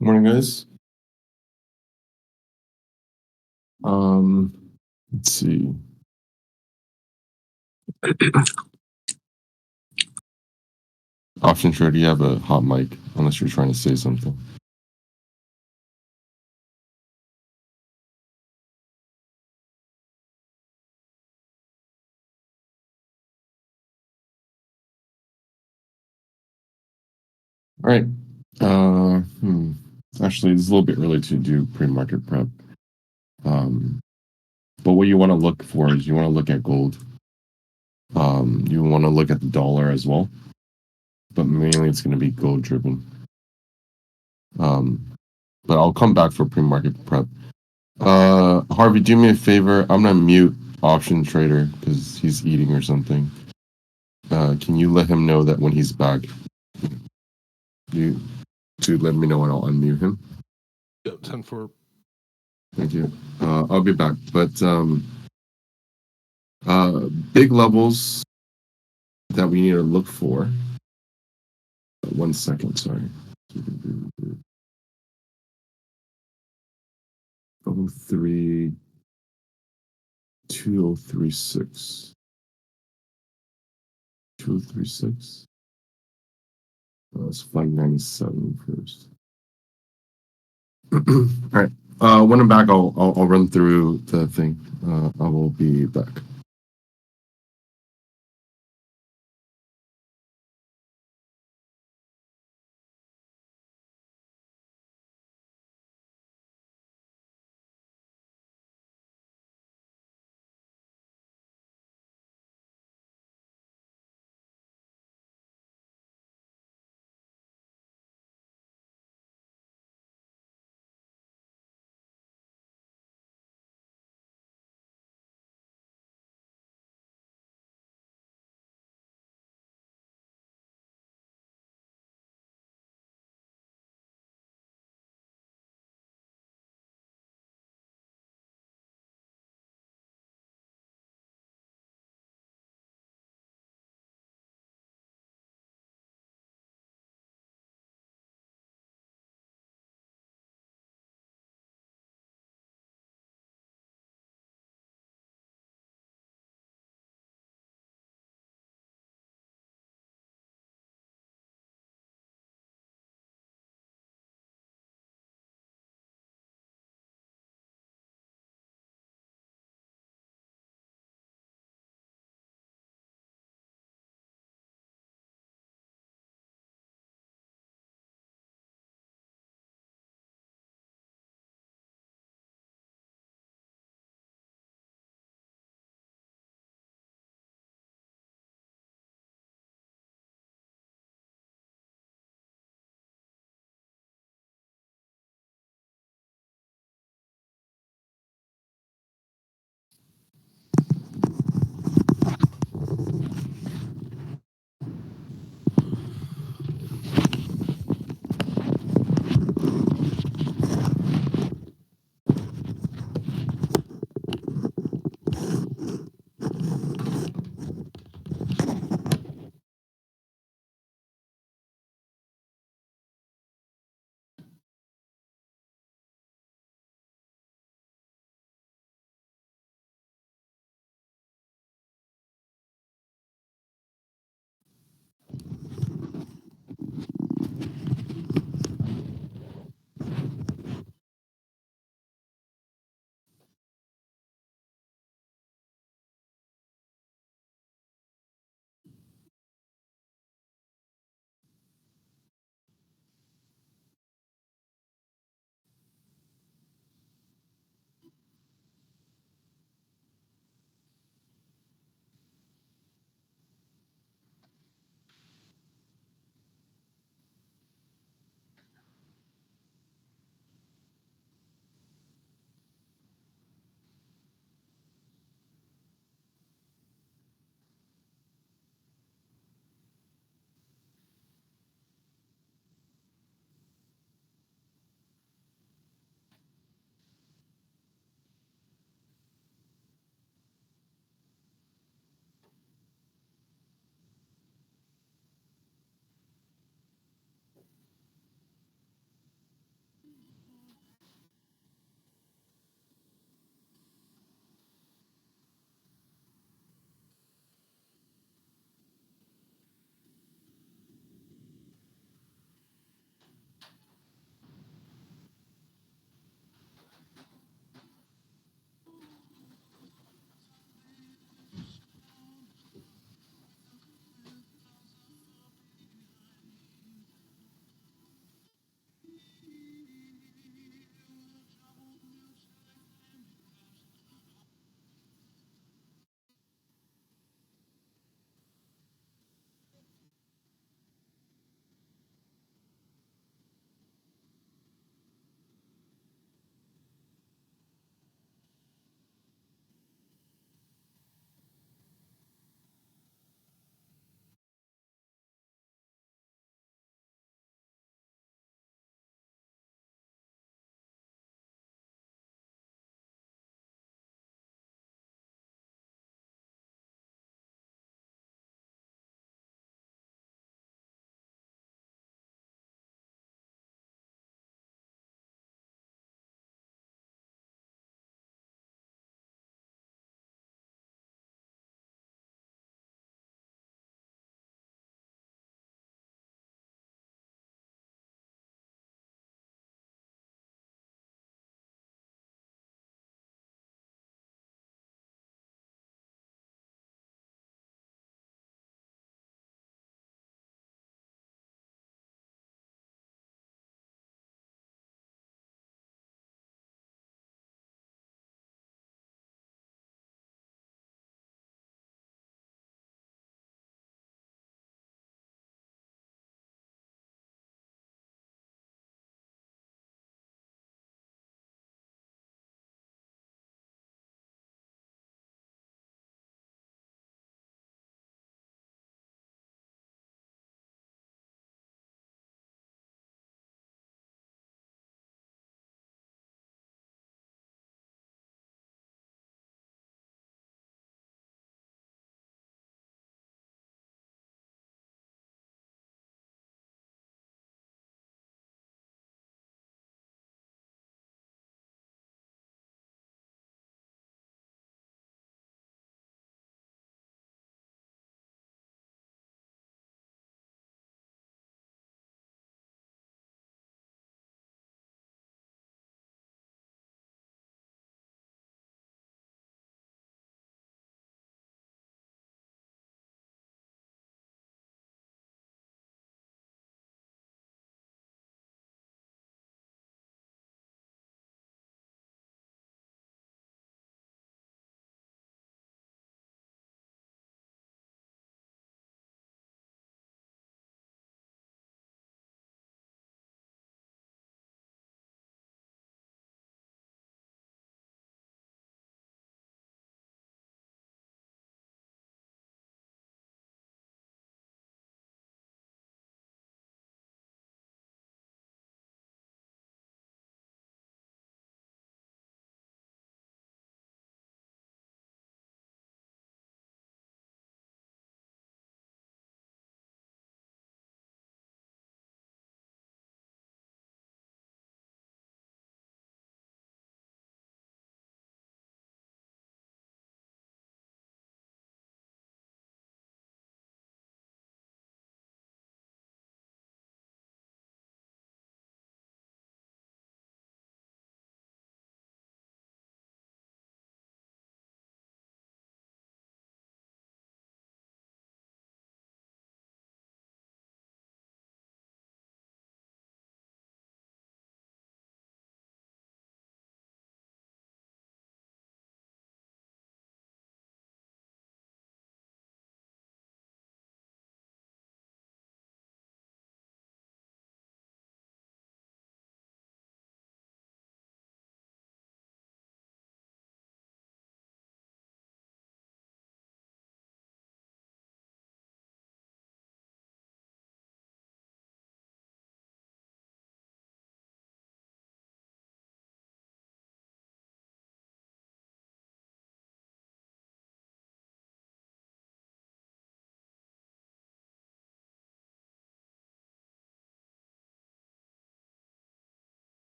Morning, guys. Um, let's see. Option trader, you have a hot mic, unless you're trying to say something. All right. Uh, hmm. Actually, it's a little bit early to do pre-market prep. Um, but what you want to look for is you want to look at gold. You want to look at the dollar as well, but mainly it's going to be gold driven. Um, but I'll come back for pre-market prep. Harvey, do me a favor. I'm gonna mute option trader because he's eating or something. Can you let him know that when he's back, you to let me know and I'll unmute him. Yep, 10 for. Thank you. I'll be back. But big levels that we need to look for. 1 second, sorry. 03 2036. 2036. Let's find 97 first. All right. When I'm back, I'll run through the thing. I will be back.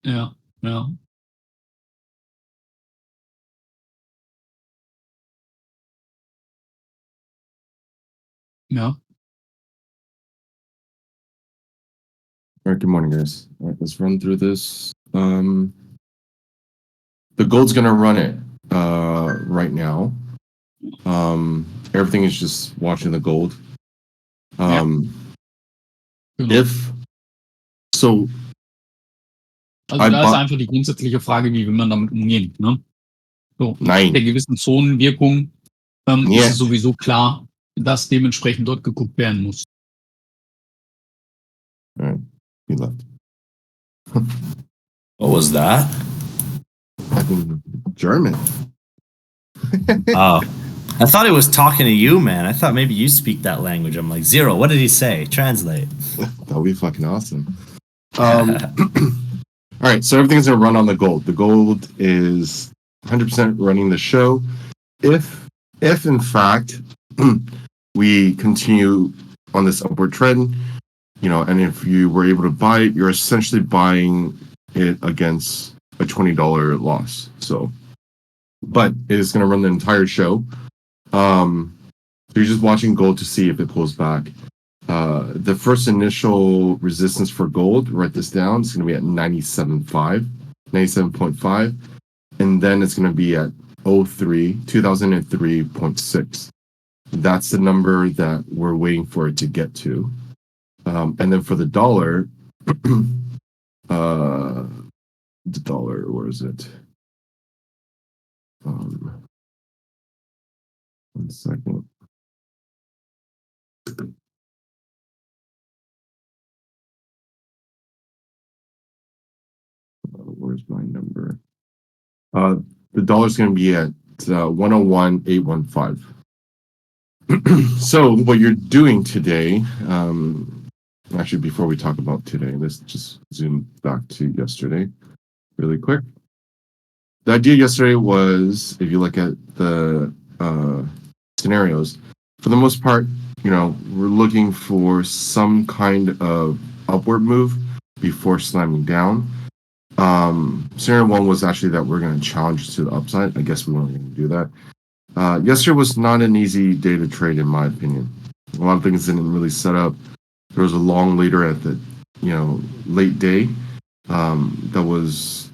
Ja, ja. Ja. All right, good morning, guys. All right, let's run through this. The gold's gonna run it right now. Everything is just watching the gold. Genau. If so, Also da ist einfach die grundsätzliche Frage, wie will man damit umgehen? Ne? So, Nein. mit der gewissen Zonenwirkung ist Yeah. es sowieso klar, dass dementsprechend dort geguckt werden muss. All right, he left. What was that? German. Oh, I thought he was talking to you, man. I thought maybe you speak that language. I'm like, Zero, what did he say? Translate. That would be fucking awesome. All right, so everything's gonna run on the gold. The gold is 100% running the show. If in fact we continue on this upward trend, and if you were able to buy it, you're essentially buying it against a $20 loss. So, but it is going to run the entire show. So you're just watching gold to see if it pulls back. The first initial resistance for gold, write this down, it's going to be at 97.5, and then it's going to be at 2003.6. That's the number that we're waiting for it to get to. And then for the dollar, where is it? 1 second. Where's my number? The dollar's going to be at 101.815. So what you're doing today, actually, before we talk about today, let's just zoom back to yesterday really quick. The idea yesterday was, if you look at the scenarios, for the most part, we're looking for some kind of upward move before slamming down. Scenario 1 was actually that we're going to challenge to the upside. I guess we weren't going to do that. Yesterday was not an easy day to trade, in my opinion. A lot of things didn't really set up. There was a long leader at the, late day. That was,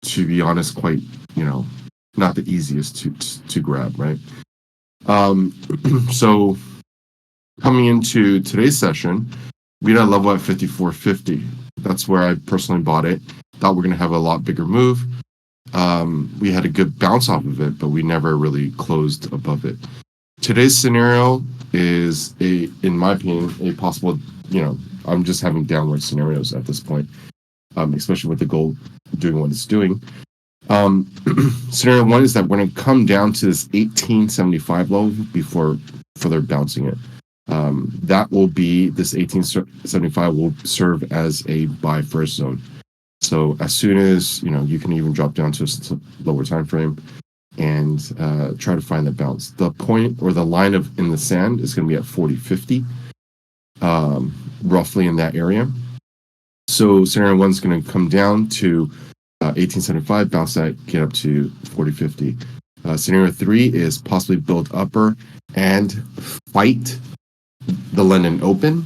to be honest, quite, not the easiest to grab, right? So coming into today's session, we had a level at 54.50. That's where I personally bought it. Thought we're going to have a lot bigger move. We had a good bounce off of it, but we never really closed above it. Today's scenario is in my opinion, a possible, I'm just having downward scenarios at this point, especially with the gold doing what it's doing. Scenario 1 is that we're going to come down to this 1875 level before further bouncing it. That will be, this 1875 will serve as a buy first zone. So as soon as, you can even drop down to a lower time frame and try to find the bounce. The point or the line in the sand is going to be at 40.50, roughly in that area. So scenario 1 is going to come down to 1875, bounce that, get up to 40.50. Scenario 3 is possibly build upper and fight the London Open,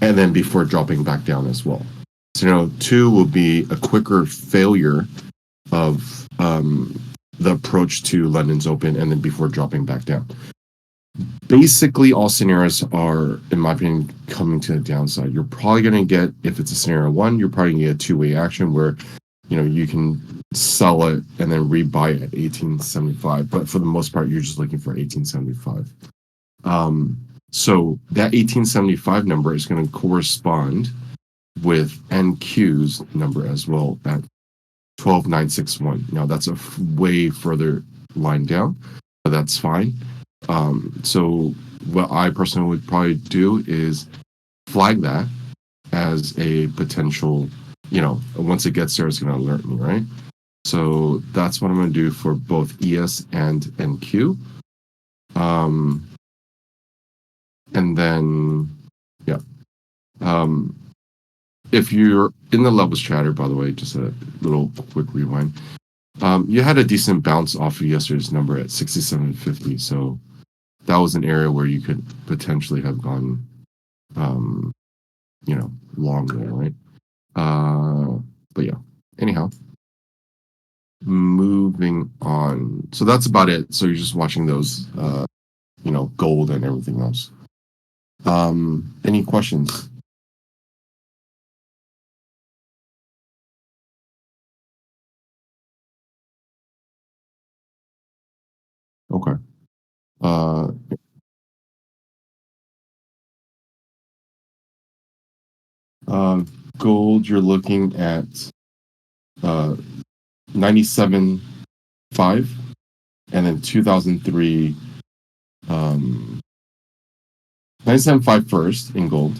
and then before dropping back down as well. Scenario 2 will be a quicker failure of the approach to London's Open, and then before dropping back down. Basically, all scenarios are, in my opinion, coming to the downside. You're probably going to get, if it's a scenario 1, you're probably going to get a two-way action where you can sell it and then rebuy it at 1875. But for the most part, you're just looking for 1875. So that 1875 number is going to correspond with NQ's number as well at 12961. Now that's a way further line down, but that's fine. So what I personally would probably do is flag that as a potential, once it gets there, it's going to alert me, right? So that's what I'm going to do for both ES and NQ. And then, yeah. if you're in the levels chatter, by the way, just a little quick rewind. You had a decent bounce off of yesterday's number at 67.50, so that was an area where you could potentially have gone, long there, right? But yeah. Anyhow, moving on. So that's about it. So you're just watching those, gold and everything else. Any questions? Okay. Gold, you're looking at 97.5, and then 2003, 97.5 first in gold,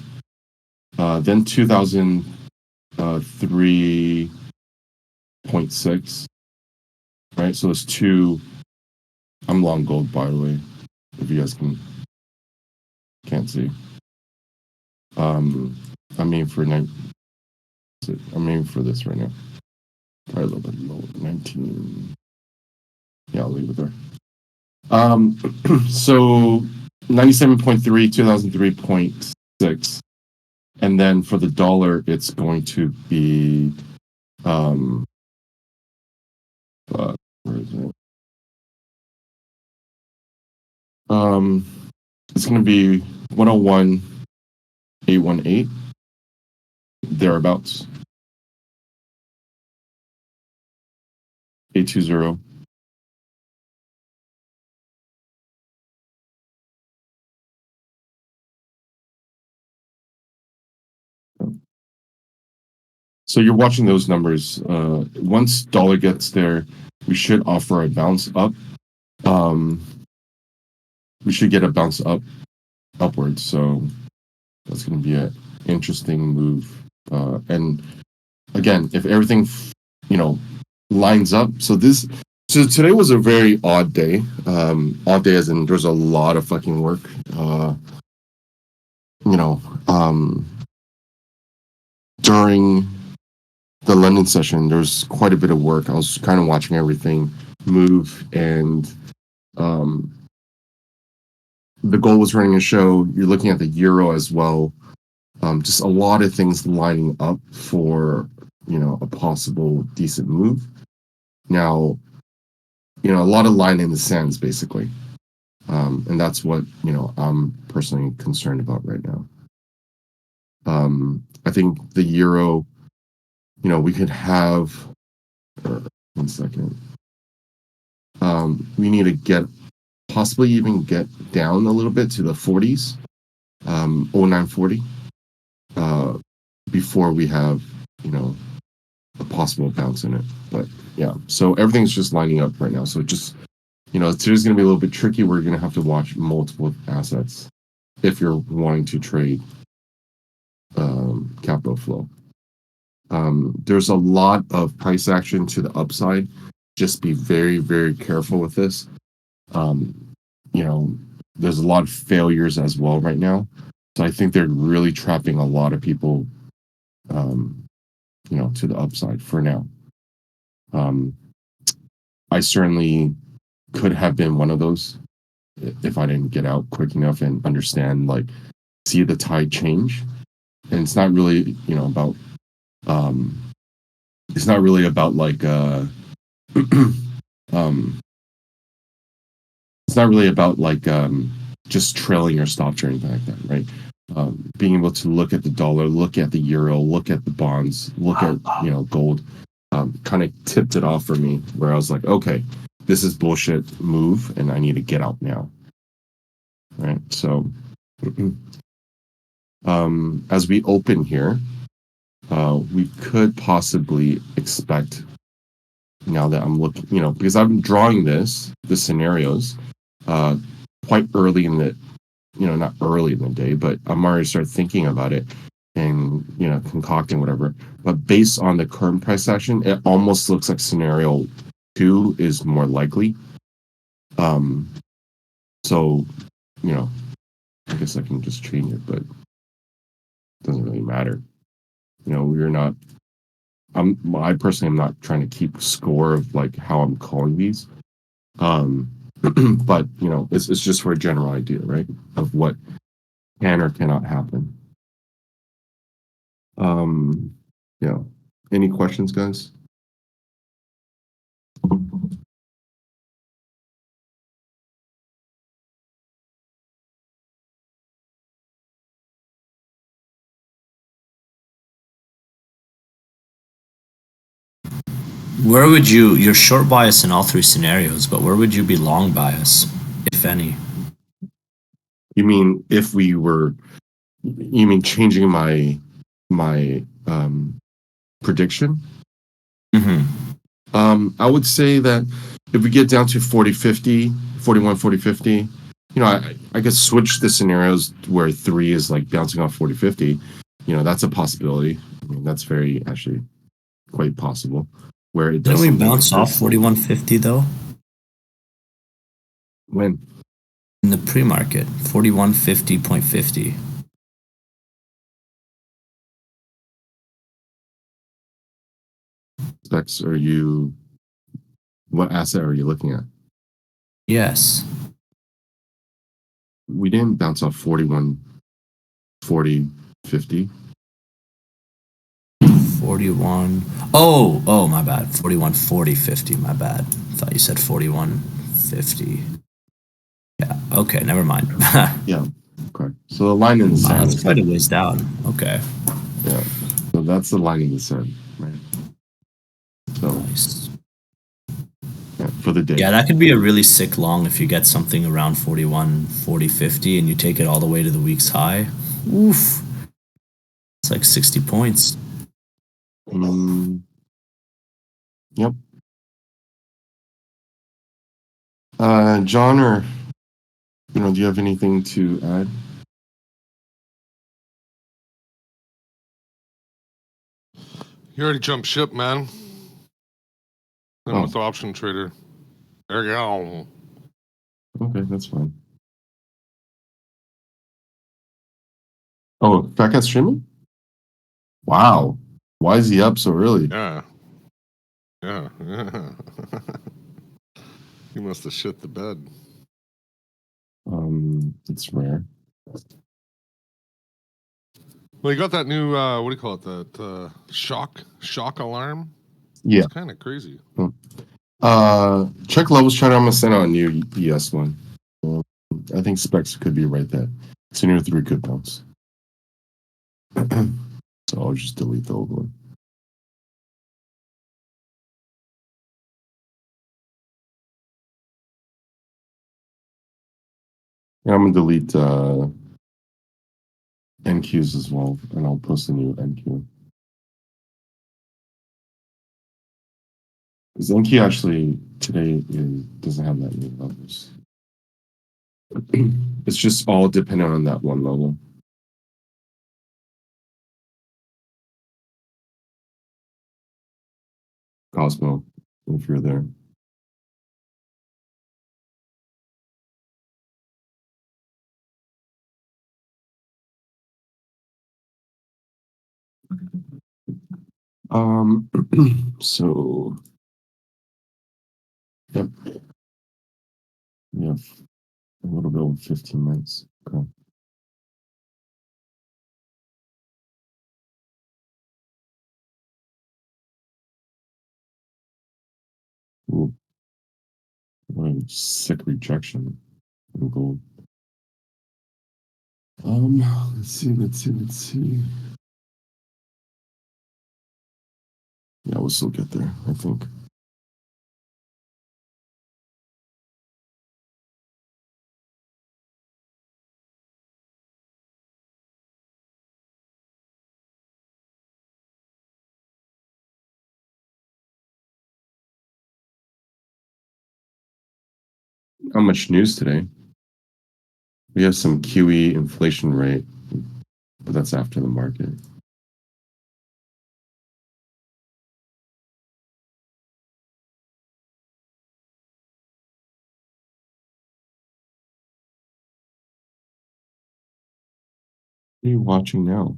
then 2003.6, right? So it's two. I'm long gold, by the way, if you guys can't see. I'm aiming for I'm aiming for this right now. Probably a little bit lower, 19. Yeah, I'll leave it there. So 97.3, 2003.6, and then for the dollar, it's going to be where is it? It's going to be 101.818, thereabouts. 820. So you're watching those numbers. Once dollar gets there, we should offer a bounce up. We should get a bounce upwards. So that's going to be an interesting move. And again, if everything lines up, so today was a very odd day. Odd day as in there's a lot of fucking work. During the London session, there's quite a bit of work. I was kind of watching everything move, and the goal was running a show. You're looking at the euro as well. Just a lot of things lining up for a possible decent move. Now, a lot of line in the sands basically, and that's what I'm personally concerned about right now. I think the euro, we could have. 1 second. We need to possibly even get down a little bit to the 40s, 0940, before we have, a possible bounce in it. But yeah, so everything's just lining up right now. So just, today's going to be a little bit tricky. We're going to have to watch multiple assets if you're wanting to trade capital flow. There's a lot of price action to the upside. Just be very, very careful with this. There's a lot of failures as well right now. So I think they're really trapping a lot of people, to the upside for now. I certainly could have been one of those if I didn't get out quick enough and understand, see the tide change. And it's not really, about, it's not really about it's not really about just trailing your stops or anything like that, right? Being able to look at the dollar, look at the euro, look at the bonds, look at gold, kind of tipped it off for me where I was like, okay, this is bullshit move and I need to get out now, right? So as we open here, we could possibly expect, now that I'm looking, because I'm drawing the scenarios quite early in the, not early in the day, but I'm already started thinking about it and, concocting whatever. But based on the current price action, it almost looks like scenario 2 is more likely. So, I guess I can just change it, but it doesn't really matter. we're not. I personally am not trying to keep score of like how I'm calling these. But it's just for a general idea, right, of what can or cannot happen. Yeah. Any questions, guys? Where would you're short bias in all three scenarios, but where would you be long bias, if any? You mean if we were? You mean changing my prediction? I would say that if we get down to 40-50, 41-40-50, I could switch the scenarios where 3 is like bouncing off 40-50. That's a possibility. I mean, that's very actually quite possible. Where it does Didn't we something bounce like off this. 4150 though? When? In the pre-market, 4150.50. Specs what asset are you looking at? Yes. We didn't bounce off 41, 40, 50. 41. Oh, my bad. 41, 40, 50. My bad. Thought you said 41, 50. Yeah. Okay. Never mind. Yeah. Okay. So the line in the sand That's is quite a ways down. Okay. yeah. So that's the line in the sand, right? So Nice. yeah, for the day. Yeah, that could be a really sick long if you get something around 41, 40, 50 and you take it all the way to the week's high. Oof. It's like 60 points. Yep. John, or do you have anything to add? You already jumped ship, man. I'm Oh. with the option trader. There you go. Okay, that's fine. Oh, Fat Cat streaming? Wow. Why is he up so early? Yeah. Yeah. He must have shit the bed. It's rare. Well, you got that new what do you call it? That shock alarm. Yeah. It's kind of crazy. Check levels chart. I'm gonna send out a new ES one. I think specs could be right there. Senior 3 could bounce. So I'll just delete the old one. Yeah, I'm gonna delete NQs as well, and I'll post a new NQ. Because NQ actually today doesn't have that many levels. It's just all dependent on that one level. Cosmo, if you're there. So yep. We have a little bit over 15 minutes. Okay. Ooh. What a sick rejection in gold. Let's see. Yeah, we'll still get there, I think. Not much news today. We have some QE inflation rate, but that's after the market. What are you watching now?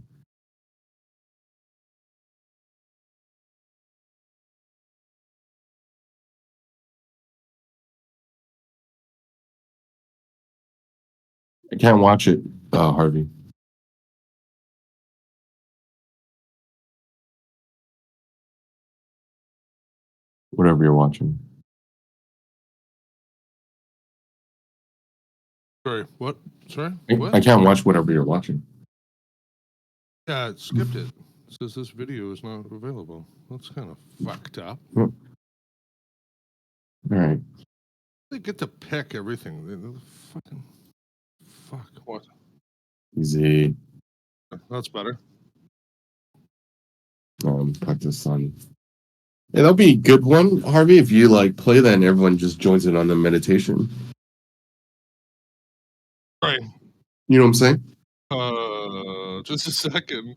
I can't watch it, Harvey. Whatever you're watching. Sorry, what? Sorry, I what? can't watch whatever you're watching. Yeah, it skipped it. It says this video is not available. That's kind of fucked up. All right. They get to pick everything. Fucking fuck. What? Easy. That's better. Put this on. Yeah, that'll be a good one, Harvey, if you like play that and everyone just joins in on the meditation. Right. You know what I'm saying? Just a second.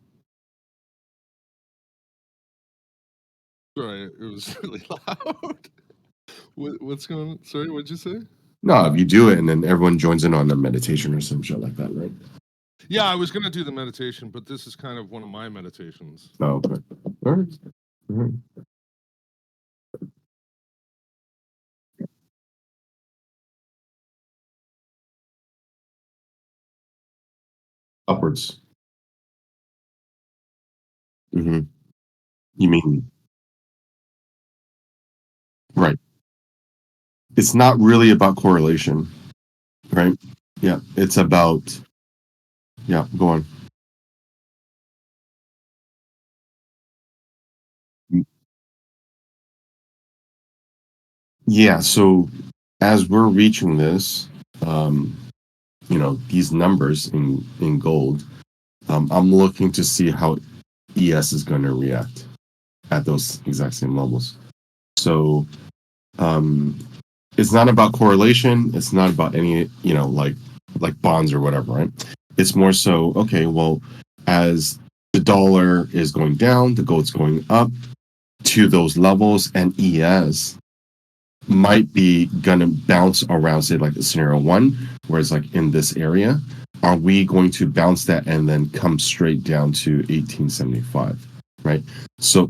Sorry, it was really loud. What's going on? Sorry, what'd you say? No, if you do it and then everyone joins in on the meditation or some shit like that, right? Yeah, I was gonna do the meditation, but this is kind of one of my meditations. Oh, okay. All right. All right. Upwards. Mm-hmm. You mean, right. It's not really about correlation, right? Yeah. It's about, yeah, go on. Yeah. So as we're reaching this, um, these numbers in gold, I'm looking to see how ES is going to react at those exact same levels. So um, it's not about correlation. It's not about any, like bonds or whatever, right? It's more so, okay, well, as the dollar is going down, the gold's going up to those levels, and ES might be gonna bounce around, say like scenario one, where it's like in this area. Are we going to bounce that and then come straight down to 1875, right? So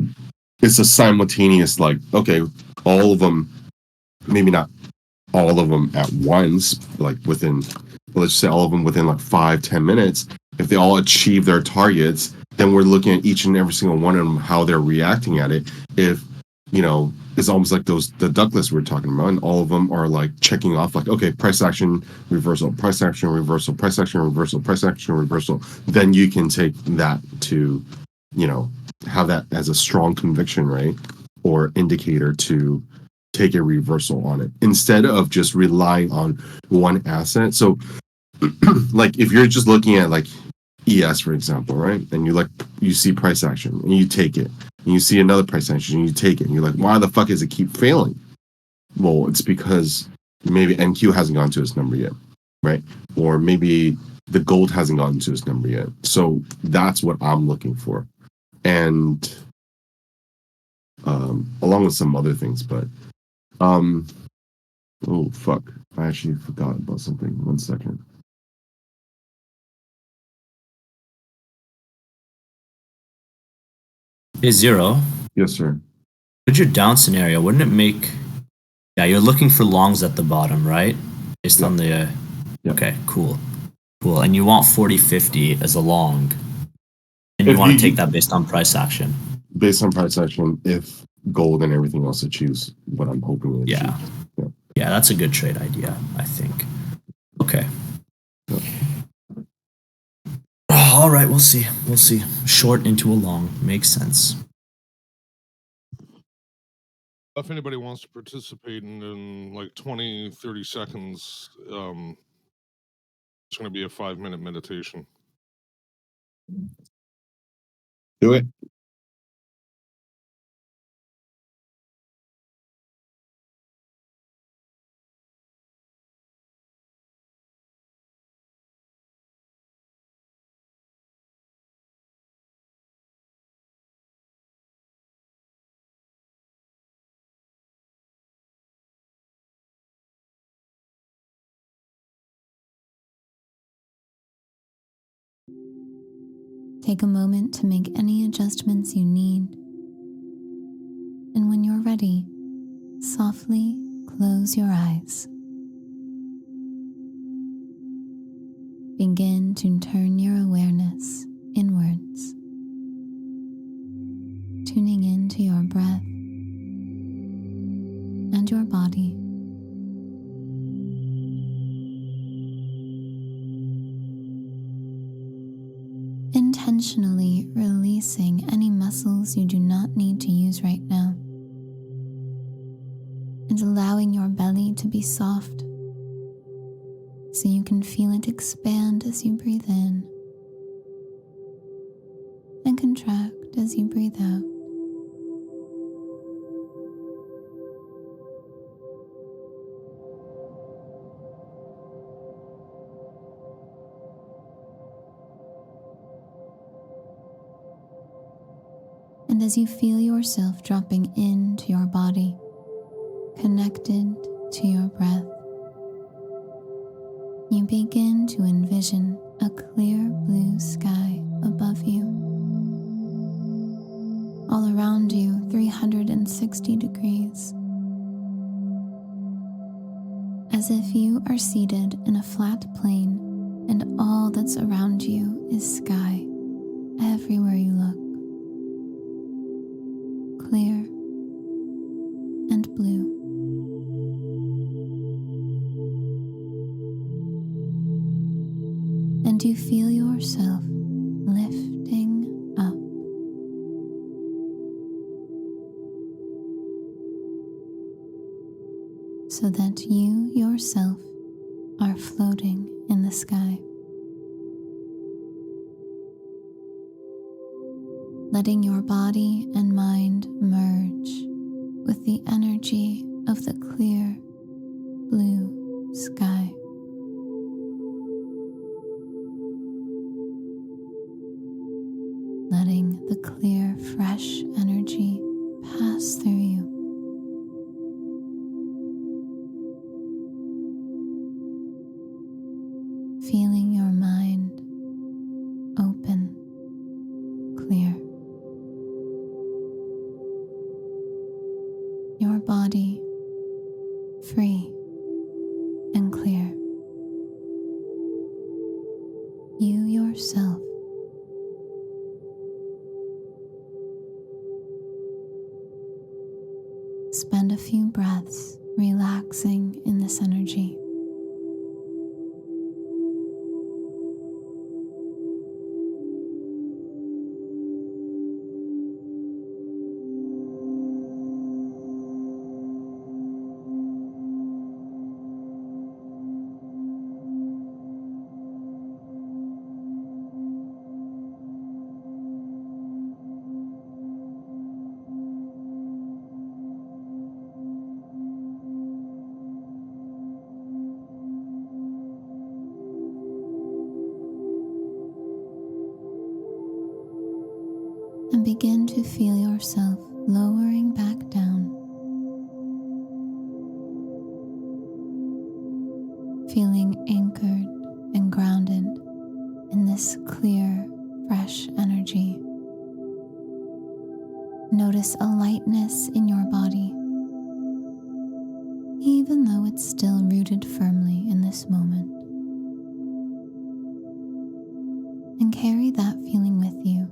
it's a simultaneous, like, okay, all of them, maybe not all of them at once, like within, let's say all of them within like 5-10 minutes. If they all achieve their targets, then we're looking at each and every single one of them, how they're reacting at it. If, it's almost like the duck list we're talking about, and all of them are like checking off, like, okay, price action, reversal, price action, reversal, price action, reversal, price action, reversal. Then you can take that to, have that as a strong conviction, right? Or indicator to take a reversal on it instead of just relying on one asset. So like if you're just looking at like ES, for example, right? And you see price action and you take it, and you see another price action and you take it, and you're like, why the fuck does it keep failing? Well, it's because maybe NQ hasn't gone to its number yet, right? Or maybe the gold hasn't gotten to its number yet. So that's what I'm looking for. And along with some other things, but oh fuck, I actually forgot about something. 1 second. Hey, Zero. Yes, sir. With your down scenario, wouldn't it make? Yeah, you're looking for longs at the bottom, right? Based on the. Yeah. Okay, cool. Cool. And you want 40-50 as a long. And you If want you- to take that based on price action. Based on price action, if gold and everything else achieves what I'm hoping it Yeah. achieves. Yeah. Yeah, that's a good trade idea, I think. Okay. Yeah. All right, we'll see. We'll see. Short into a long. Makes sense. If anybody wants to participate in like 20, 30 seconds, it's going to be a 5-minute meditation. Do it. Take a moment to make any adjustments you need. And when you're ready, softly close your eyes. begin to turn your awareness inwards, tuning into your breath and your body. Intentionally releasing any muscles you do not need to use right now, and allowing your belly to be soft so you can feel it expand as you breathe in and contract as you breathe out. And as you feel yourself dropping into your body, connected to your breath, you begin to envision a clear blue sky above you. All around you, 360 degrees. As if you are seated in a flat plain and all that's around you is sky everywhere you look. Clear and blue. And you feel yourself lifting up. So that you yourself are floating in the sky. Letting your body and mind merge with the energy of the clear blue sky. Letting the clear, fresh energy pass through you. Feeling your mind open, clear. Your body free and clear. You yourself spend a few breaths relaxing in this energy. And begin to feel yourself lowering back down, feeling anchored and grounded in this clear, fresh energy. Notice a lightness in your body, even though it's still rooted firmly in this moment. And carry that feeling with you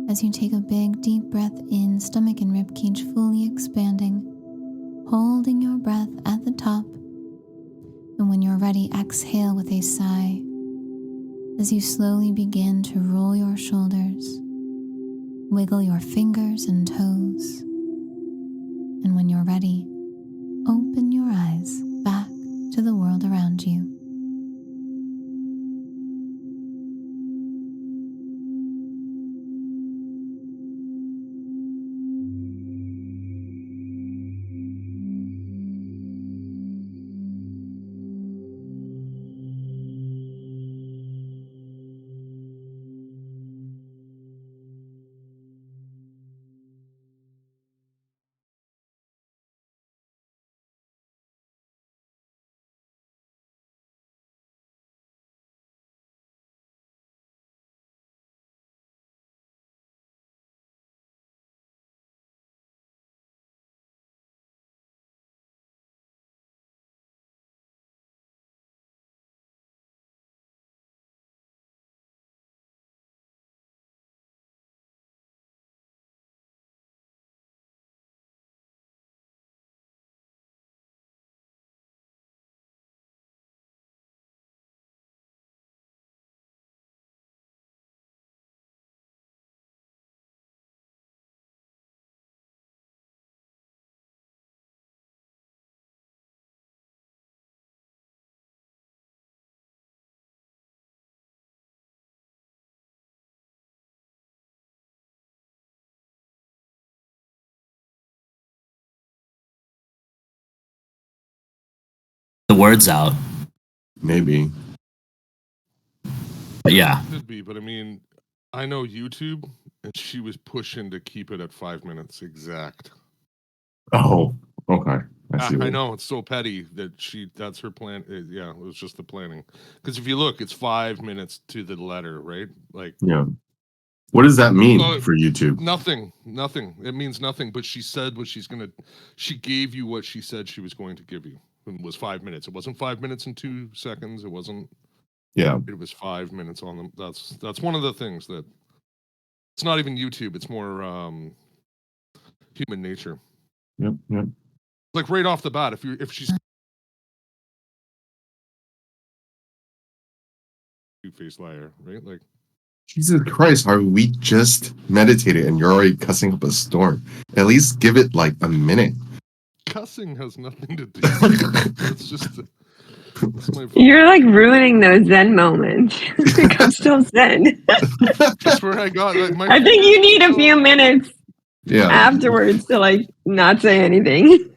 as you take a big, deep breath in, stomach and ribcage fully expanding, holding your breath at the top. And when you're ready, exhale with a sigh as you slowly begin to roll your shoulders, wiggle your fingers and toes. And when you're ready, open your eyes back to the world around you. word's out. Maybe. But yeah. Could be, but I mean, I know YouTube, and she was pushing to keep it at 5 minutes exact. Oh, okay. I know it's so petty that that's her plan. Yeah, it was just the planning. Because if you look, it's 5 minutes to the letter, right? Like, yeah. What does that mean So- for YouTube? nothing. It means nothing. But she said what she's gonna. She gave you what she said she was going to give you. It was 5 minutes. It wasn't 5 minutes and 2 seconds. It wasn't. Yeah. It was 5 minutes on them. That's one of the things that. It's not even YouTube. It's more human nature. Yep. Yep. Like right off the bat, if she's two-faced liar, right? Like. Jesus Christ, Harvey, we just meditated and you're already cussing up a storm. At least give it like a minute. Cussing has nothing to do with it. It's just it's my You're like ruining those Zen moments. I'm still Zen. That's where I got like my I think you need a few minutes Yeah. afterwards to like not say anything.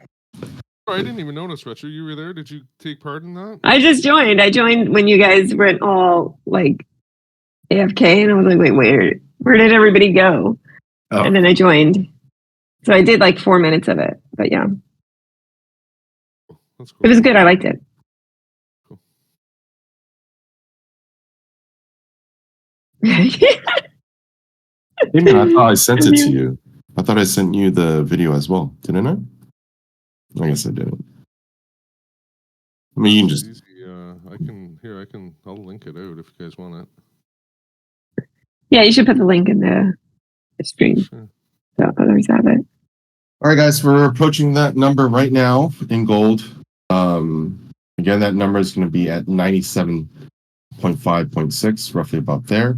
I didn't even notice, Retro. You were there. Did you take part in that? I just joined. I joined when you guys went all like AFK, and I was like, wait, where did everybody go? Oh. And then I joined. So I did like 4 minutes of it. But yeah, That's cool. it was good. I liked it. Cool. Hey, man, I thought I sent it to you. I thought I sent you the video as well. Didn't I? I guess I didn't. I mean, you can just. Easy. I'll link it out if you guys want it. Yeah, you should put the link in the stream Sure. so others have it. All right, guys, we're approaching that number right now in gold. Again, that number is going to be at 97.5.6, roughly about there.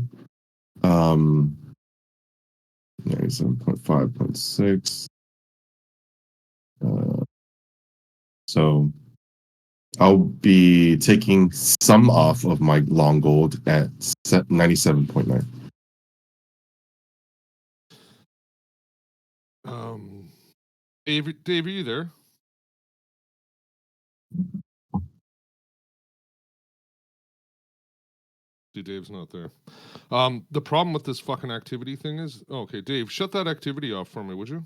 97.5.6. So I'll be taking some off of my long gold at 97.9. Dave, are you there? See, Dave's not there. The problem with this fucking activity thing is, okay, Dave, shut that activity off for me, would you?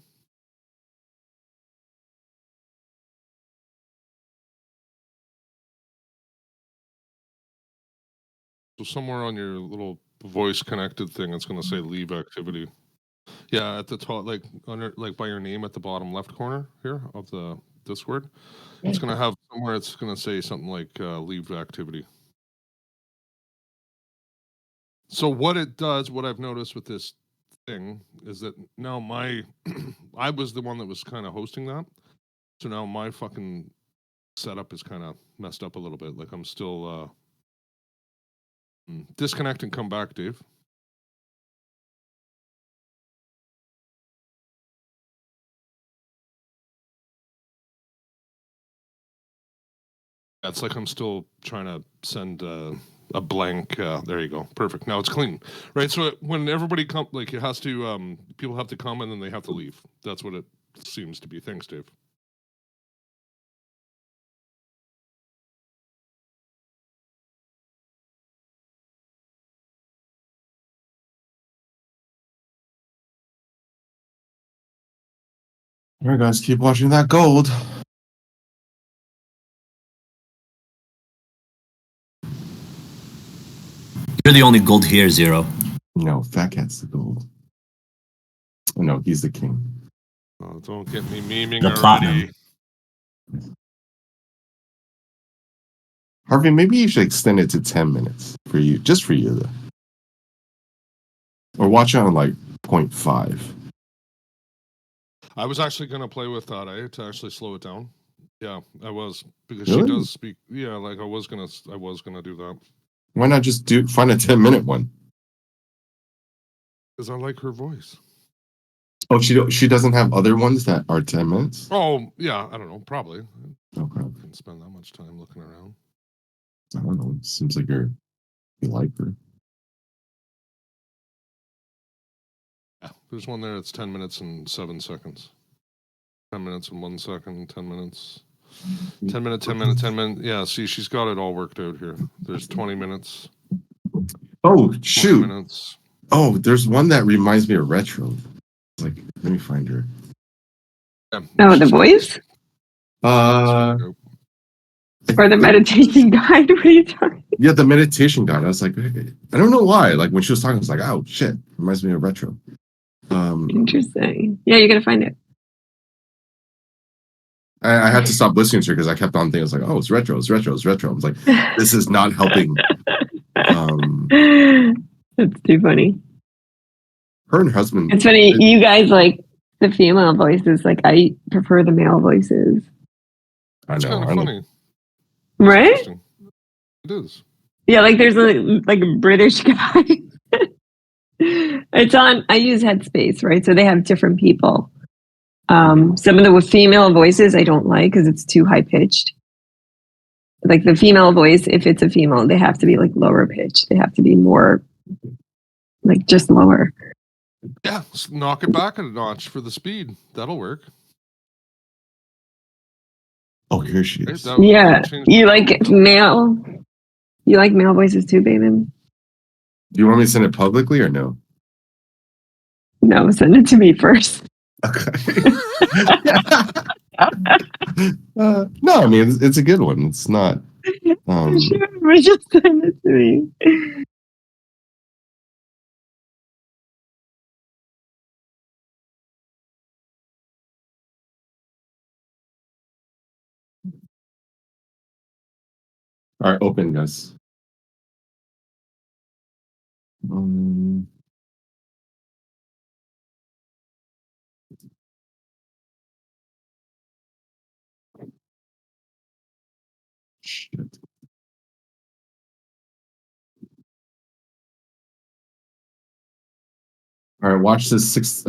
So somewhere on your little voice connected thing, it's going to say leave activity. Yeah, at the top, like under, like by your name at the bottom left corner here of the Discord, it's going to have somewhere. It's going to say something like leave activity. So what it does, what I've noticed with this thing is that now I was the one that was kind of hosting that, so now my fucking setup is kind of messed up a little bit. Like I'm still disconnect and come back, Dave. It's like I'm still trying to send a blank. There you go. Perfect. Now it's clean, right? So when everybody like it has to, people have to come and then they have to leave. That's what it seems to be. Thanks, Dave. All right, guys, keep watching that gold. You're the only gold here, Zero. No, Fat Cat's the gold. Oh, no, he's the king. Oh, don't get me memeing The already. platinum. Harvey, maybe you should extend it to 10 minutes for you, just for you, though. Or watch it on like 0.5. I was actually going to play with that, to actually slow it down. Yeah, I was because Really? she does speak. Yeah, like I was gonna do that Why not just find a 10-minute one? because I like her voice. Oh, she doesn't have other ones that are 10 minutes? Oh yeah, I don't know. Probably. Okay. I can spend that much time looking around. I don't know. It seems like you like her. Yeah, there's one there. It's 10 minutes and 7 seconds. 10 minutes and 1 second. 10 minutes. 10 minute, 10 minute, 10 minute. Yeah, see, she's got it all worked out here. There's 20 minutes. Oh 20 shoot! minutes. Oh, there's one that reminds me of retro. It's like, let me find her. Yeah, Oh, the she's got voice this- or the meditation guide? What are you talking? Yeah, the meditation guide. I was like, I don't know why. Like when she was talking, I was like, oh shit, reminds me of retro. Interesting. Yeah, you're gonna find it. I had to stop listening to her because I kept on thinking, I was like, oh, it's retro, it's retro, it's retro. I was like, this is not helping. That's too funny. Her and her husband. It's funny. You guys like the female voices. Like I prefer the male voices. I It's know. kind of I know. funny. It's Right? interesting. It is. Yeah, like there's a British guy. It's on. I use Headspace, right? So they have different people. Some of the female voices I don't like because it's too high pitched. Like the female voice, if it's a female, they have to be like lower pitched. They have to be more like just lower. Yeah, knock it back a notch for the speed. That'll work. Oh, here she Right? is. Yeah, that'll change you the like tone. male. You like male voices too, baby? Do you want me to send it publicly or no? No, send it to me first. Okay. No, I mean it's a good one. It's not. Sure, but just send it to me. All right, open, guys. Shit. All right, watch this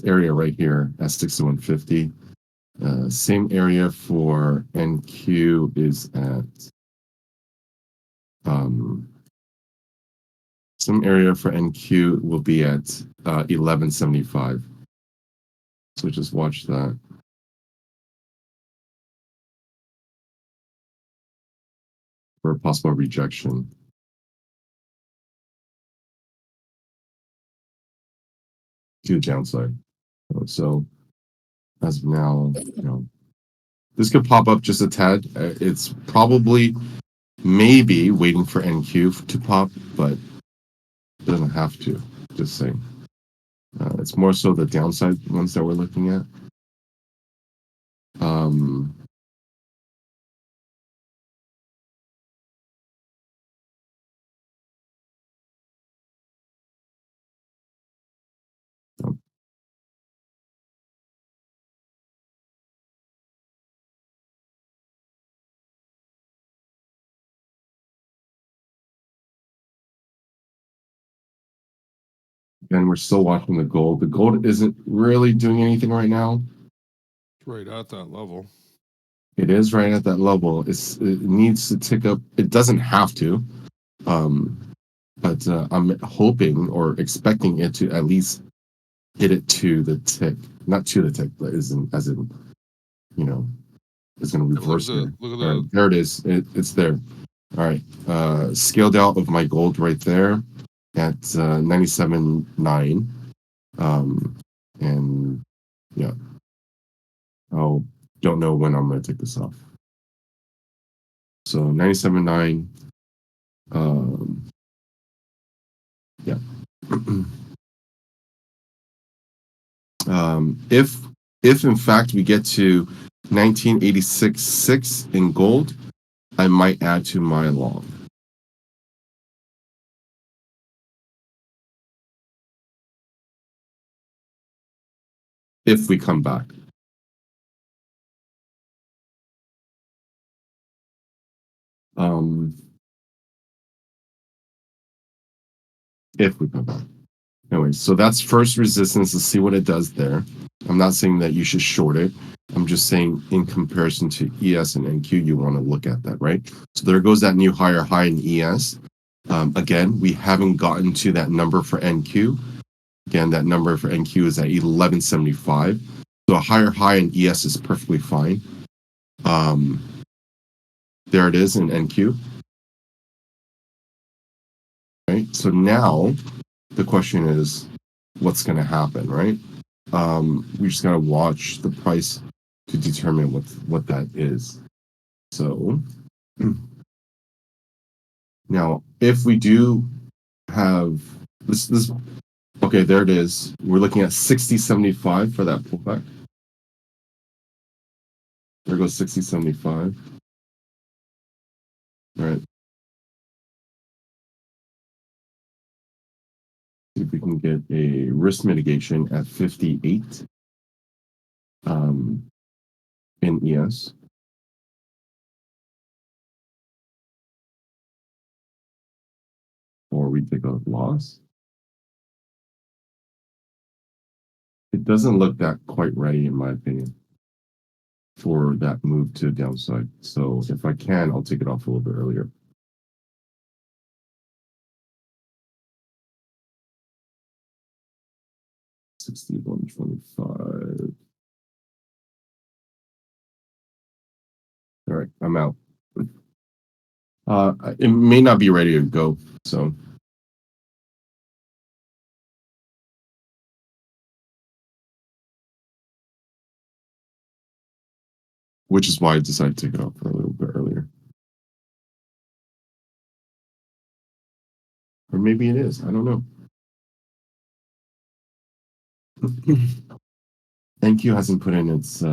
area right here at 6150. Same area for NQ is at some area for NQ will be at 1175. So just watch that. For a possible rejection. To the downside. So as of now, this could pop up just a tad. It's probably maybe waiting for NQ to pop, but it doesn't have to. Just saying. It's more so the downside ones that we're looking at. And we're still watching the gold. The gold isn't really doing anything right now. Right at that level. It is right at that level. It needs to tick up. It doesn't have to. But I'm hoping or expecting it to at least hit it to the tick. Not to the tick, but as in, it's going to reverse there. Look at All right, there it is. It's there. All right. Scaled out of my gold right there at 97.9. And yeah. Oh, don't know when I'm going to take this off. So 97.9. Yeah. If in fact we get to 1986.6 in gold, I might add to my long. If we come back. If we come back. Anyway, so that's first resistance. Let's see what it does there. I'm not saying that you should short it. I'm just saying in comparison to ES and NQ, you want to look at that, right? So there goes that new higher high in ES. Again, we haven't gotten to that number for NQ. Again, that number for NQ is at 1175. So a higher high in ES is perfectly fine. There it is in NQ. Right. So now the question is, what's going to happen, right? We just got to watch the price to determine what that is. So now, if we do have this, okay, there it is. We're looking at 60.75 for that pullback. There goes 60.75. All right. See if we can get a risk mitigation at 58 in ES. Or we take a loss. It doesn't look that quite ready, in my opinion, for that move to downside. So if I can, I'll take it off a little bit earlier. $61.25. All right, I'm out. It may not be ready to go, so. Which is why I decided to take it off for a little bit earlier. Or maybe it is, I don't know. NQ hasn't put in its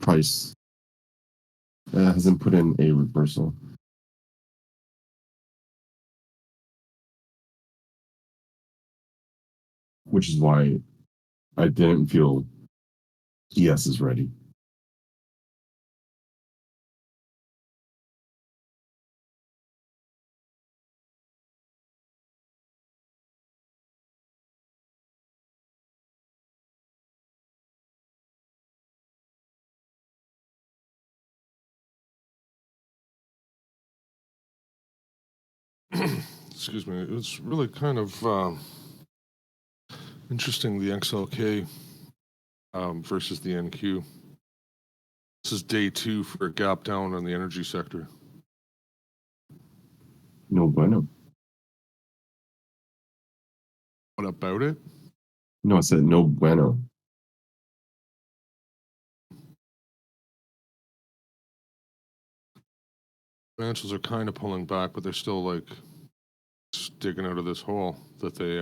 price. Hasn't put in a reversal. Which is why I didn't feel ES is ready. Excuse me. It's really kind of interesting, the XLK versus the NQ. This is day 2 for a gap down on the energy sector. No bueno. What about it? No, I said no bueno. Financials are kind of pulling back, but they're still like digging out of this hole that they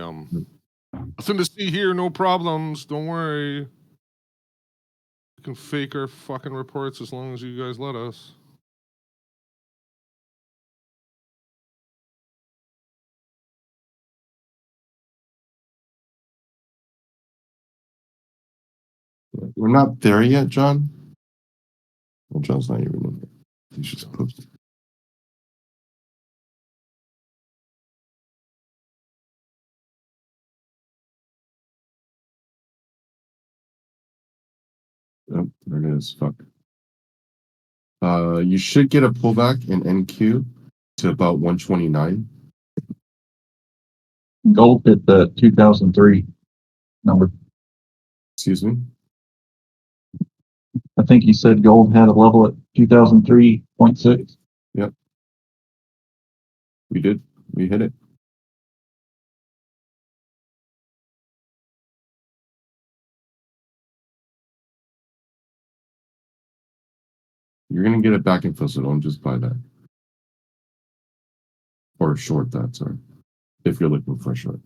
nothing to see here, no problems, don't worry. We can fake our fucking reports as long as you guys let us. We're not there yet, John. Well, John's not even in it. He's just posted. Oh, there it is. Fuck. You should get a pullback in NQ to about 129. Gold hit the 2003 number. Excuse me. I think you said gold had a level at 2003.6. Yep. We did. We hit it. You're gonna get it back in fill, so don't just buy that. Or short that, sorry. If you're looking for a short.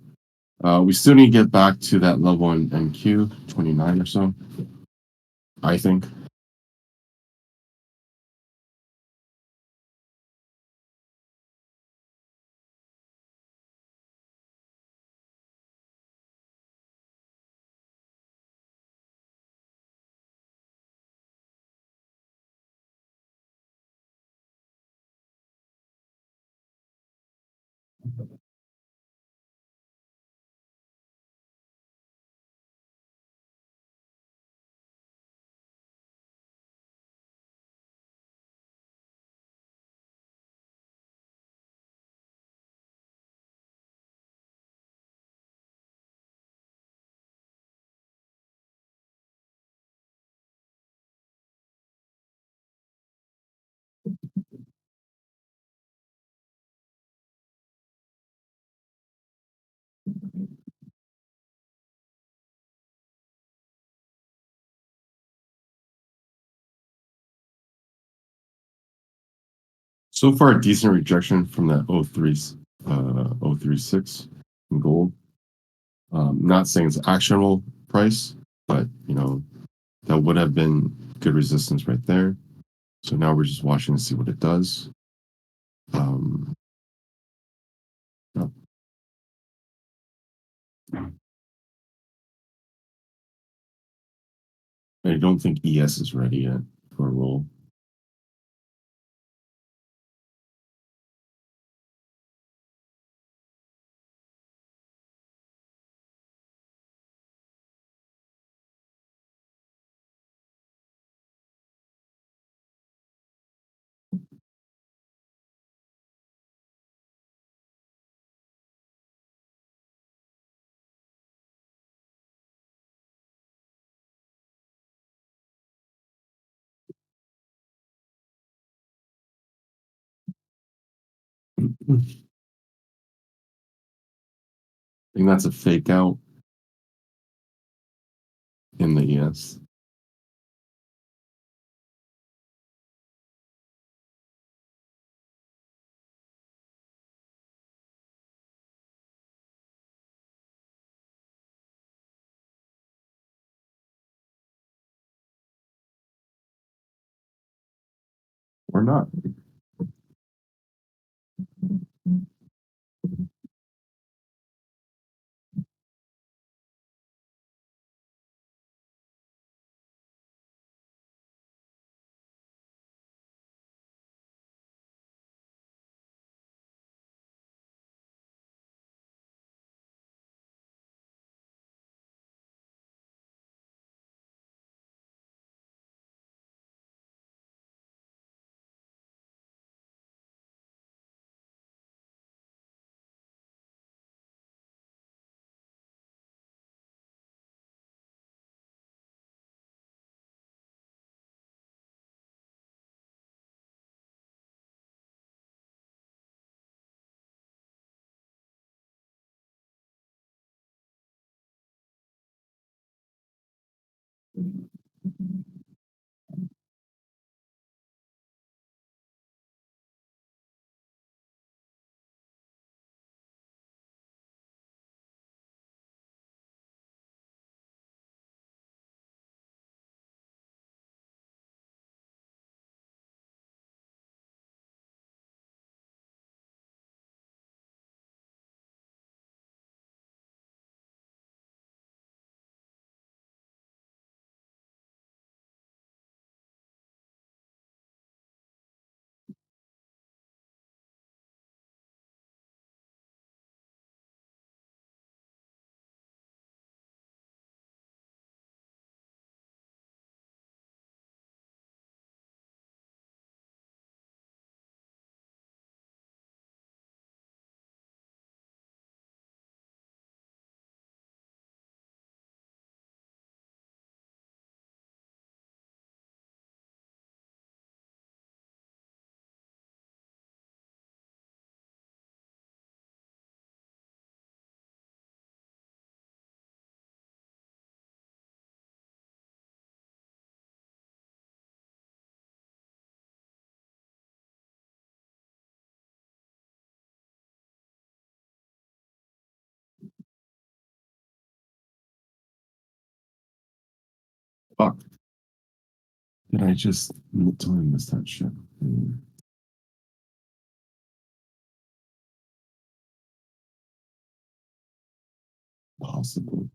We still need to get back to that level in NQ, 29 or so. I think. So far, a decent rejection from that 036 in gold. Not saying it's actionable price, but that would have been good resistance right there. So now we're just watching to see what it does. No. I don't think ES is ready yet for a roll. I think that's a fake out in the ES. Or not. Fuck. Did I just totally miss that shit? Possible.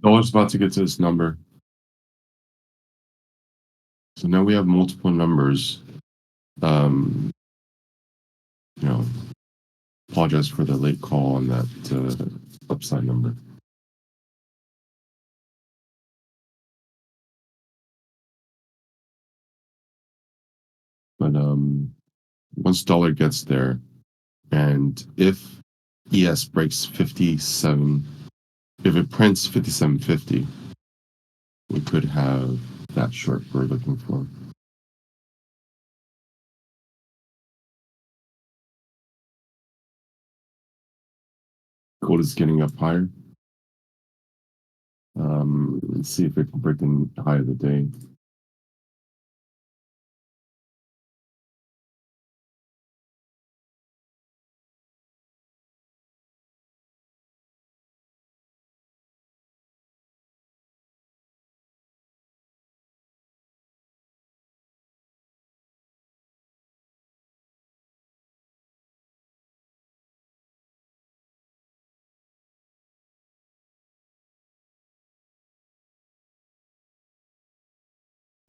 Dollar's about to get to this number. So now we have multiple numbers. You know, apologize for the late call on that upside number. But once dollar gets there, and if ES breaks 57, if it prints 57.50, we could have that short we're looking for. Gold is getting up higher. Let's see if it can break the high of the day.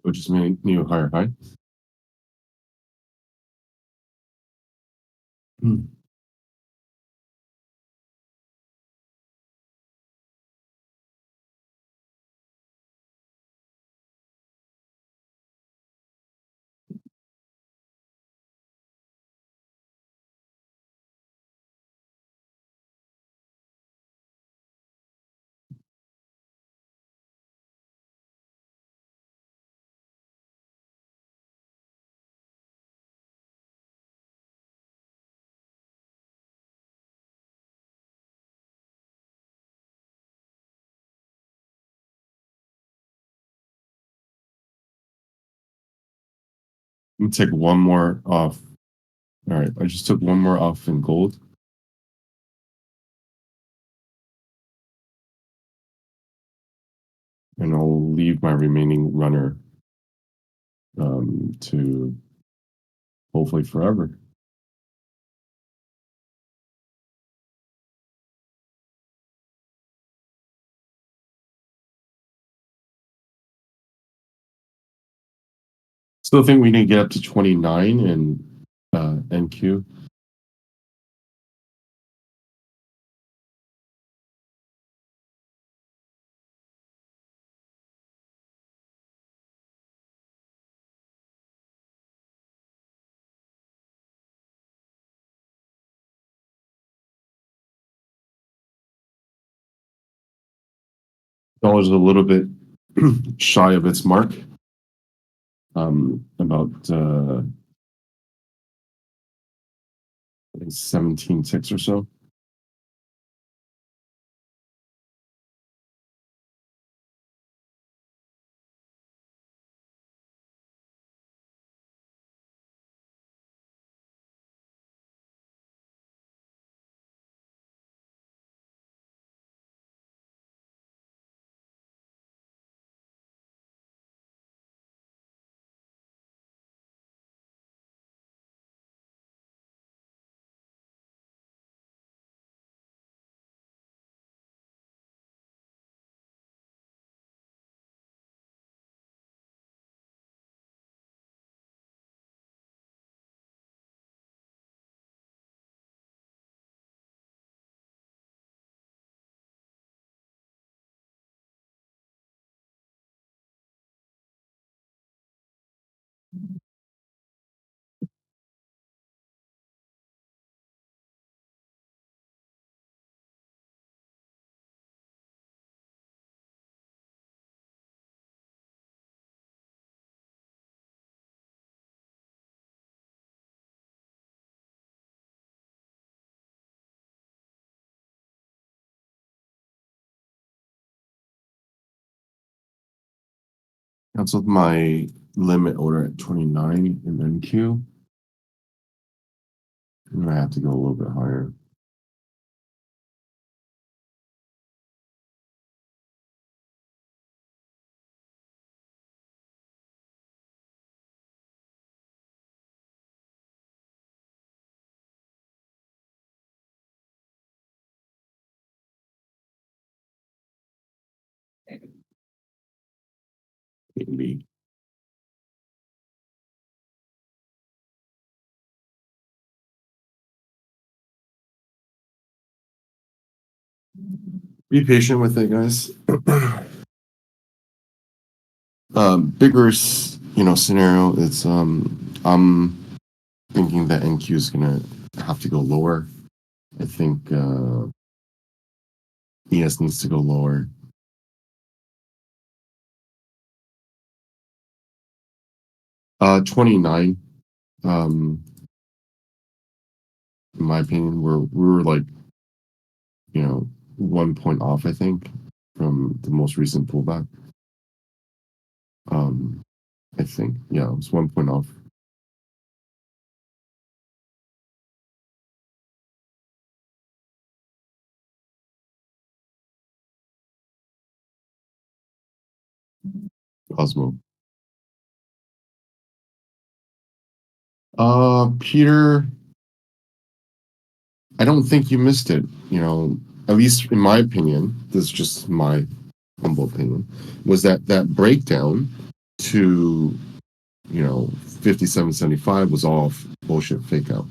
Which is making new higher high. Let me take one more off. All right, I just took one more off in gold. And I'll leave my remaining runner to hopefully forever. Still think we need to get up to 29 in NQ. Dollar's a little bit shy of its mark. About I think 17.6 or so. Canceled my limit order at 29 in NQ. And I have to go a little bit higher. Maybe. Be patient with it, guys. Bigger, scenario. It's I'm thinking that NQ is gonna have to go lower. I think ES needs to go lower. Uh, 29. In my opinion, we were like, 1 point off, I think, from the most recent pullback. I think, yeah, it was 1 point off. Cosmo. Peter, I don't think you missed it. At least in my opinion, this is just my humble opinion, was that breakdown to 57.75 was all bullshit fake out.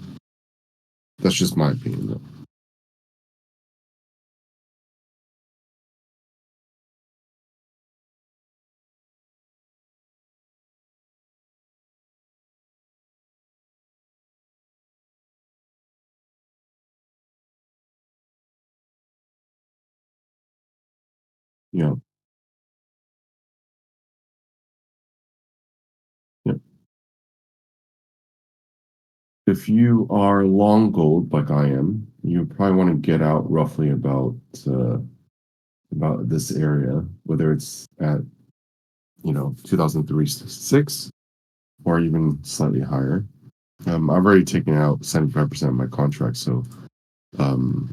That's just my opinion, though. Yeah. Yeah. If you are long gold like I am, you probably want to get out roughly about this area, whether it's at 2003 6 or even slightly higher. I've already taken out 75% of my contract, so um,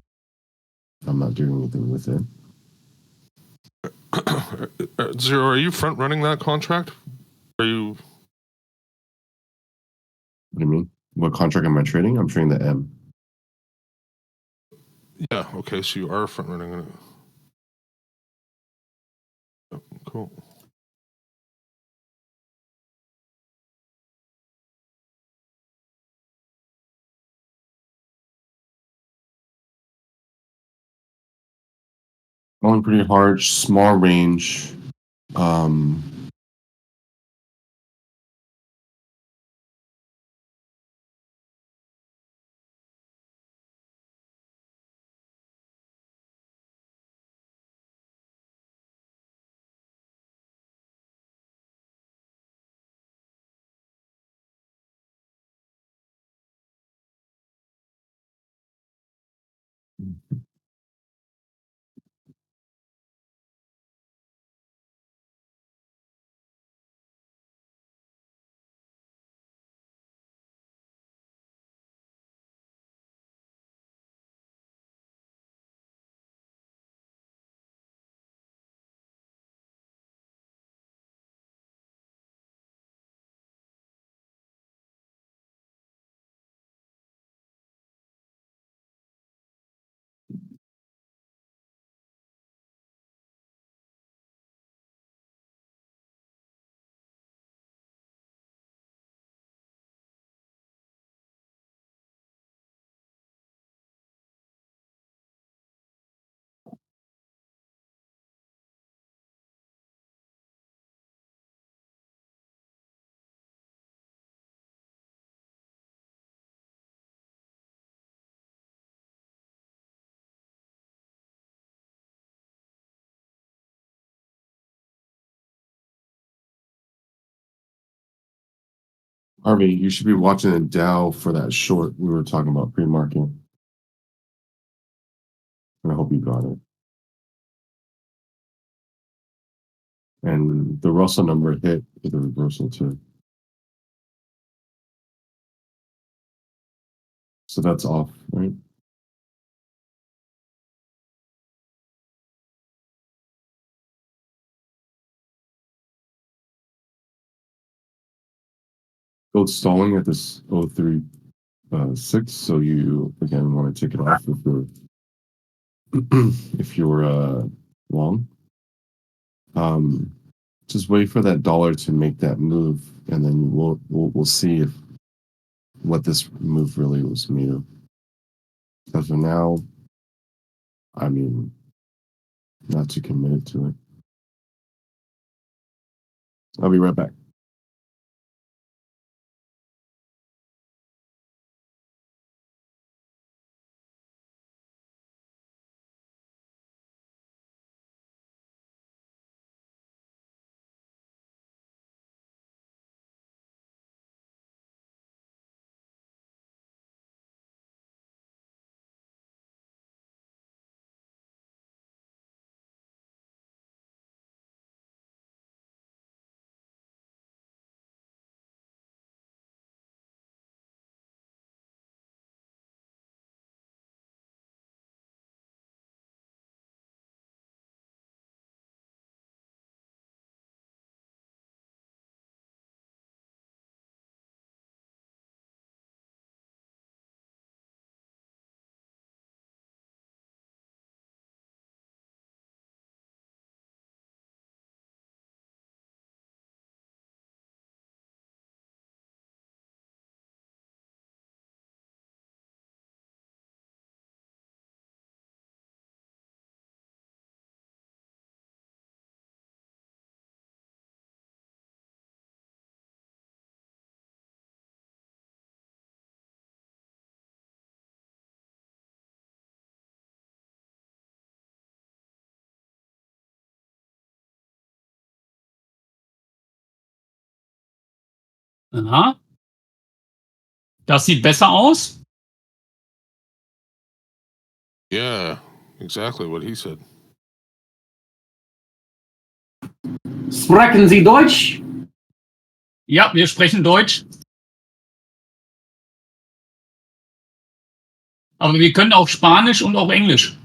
I'm not doing anything with it. Zero, are you front running that contract? Are you? What do you mean? What contract am I trading? I'm trading the M. Yeah. Okay. So you are front running it. Yep, cool. Going pretty hard, small range. Um, Harvey, you should be watching the Dow for that short we were talking about pre-market. And I hope you got it. And the Russell number hit with a reversal too. So that's off, right? Gold's stalling at this 0.36, so you again want to take it off if you're if you're long. Just wait for that dollar to make that move, and then we'll see if what this move really was made of. As of now, I mean, not too committed to it. I'll be right back. Aha. Das sieht besser aus. Yeah, exactly what he said. Sprechen Sie Deutsch? Ja, wir sprechen Deutsch. Aber wir können auch Spanisch und auch Englisch.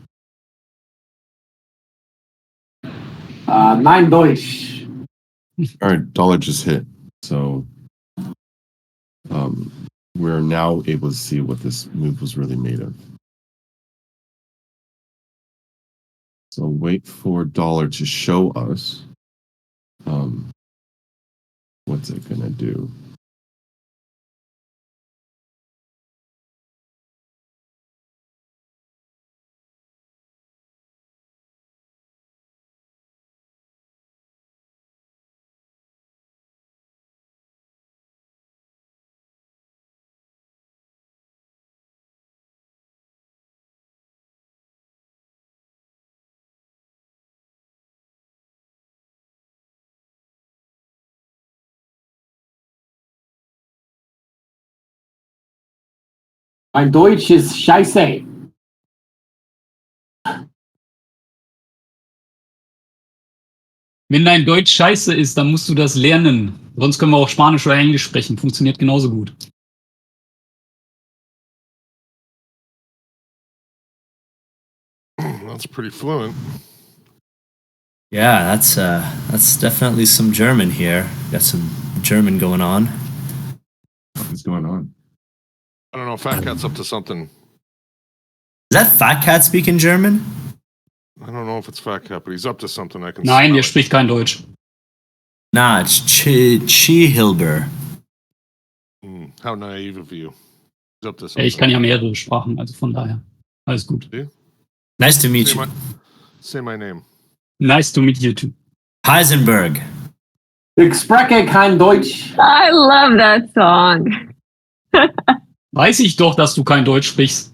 Nein, Deutsch. All right, dollar just hit, so we're now able to see what this move was really made of. So wait for dollar to show us what's it gonna do. Mein Deutsch ist scheiße. Wenn dein Deutsch scheiße ist, dann musst du das lernen. Sonst können wir auch Spanisch oder Englisch sprechen. Funktioniert genauso gut. That's pretty fluent. Yeah, that's definitely some German here. Got some German going on. What's going on? I don't know. Fat Cat's up to something. Is that Fat Cat speaking German? I don't know if it's Fat Cat, but he's up to something. I can. Nein, smell der it. spricht kein Deutsch. Nah, it's Chi Hilber. How naive of you. He's up to something. Ich kann ja mehrere Sprachen, also von daher. Alles gut. See? Nice to meet Say you. Say my name. Nice to meet you too. Heisenberg. Ich spreche kein Deutsch. I love that song. Weiß ich doch, dass du kein Deutsch sprichst.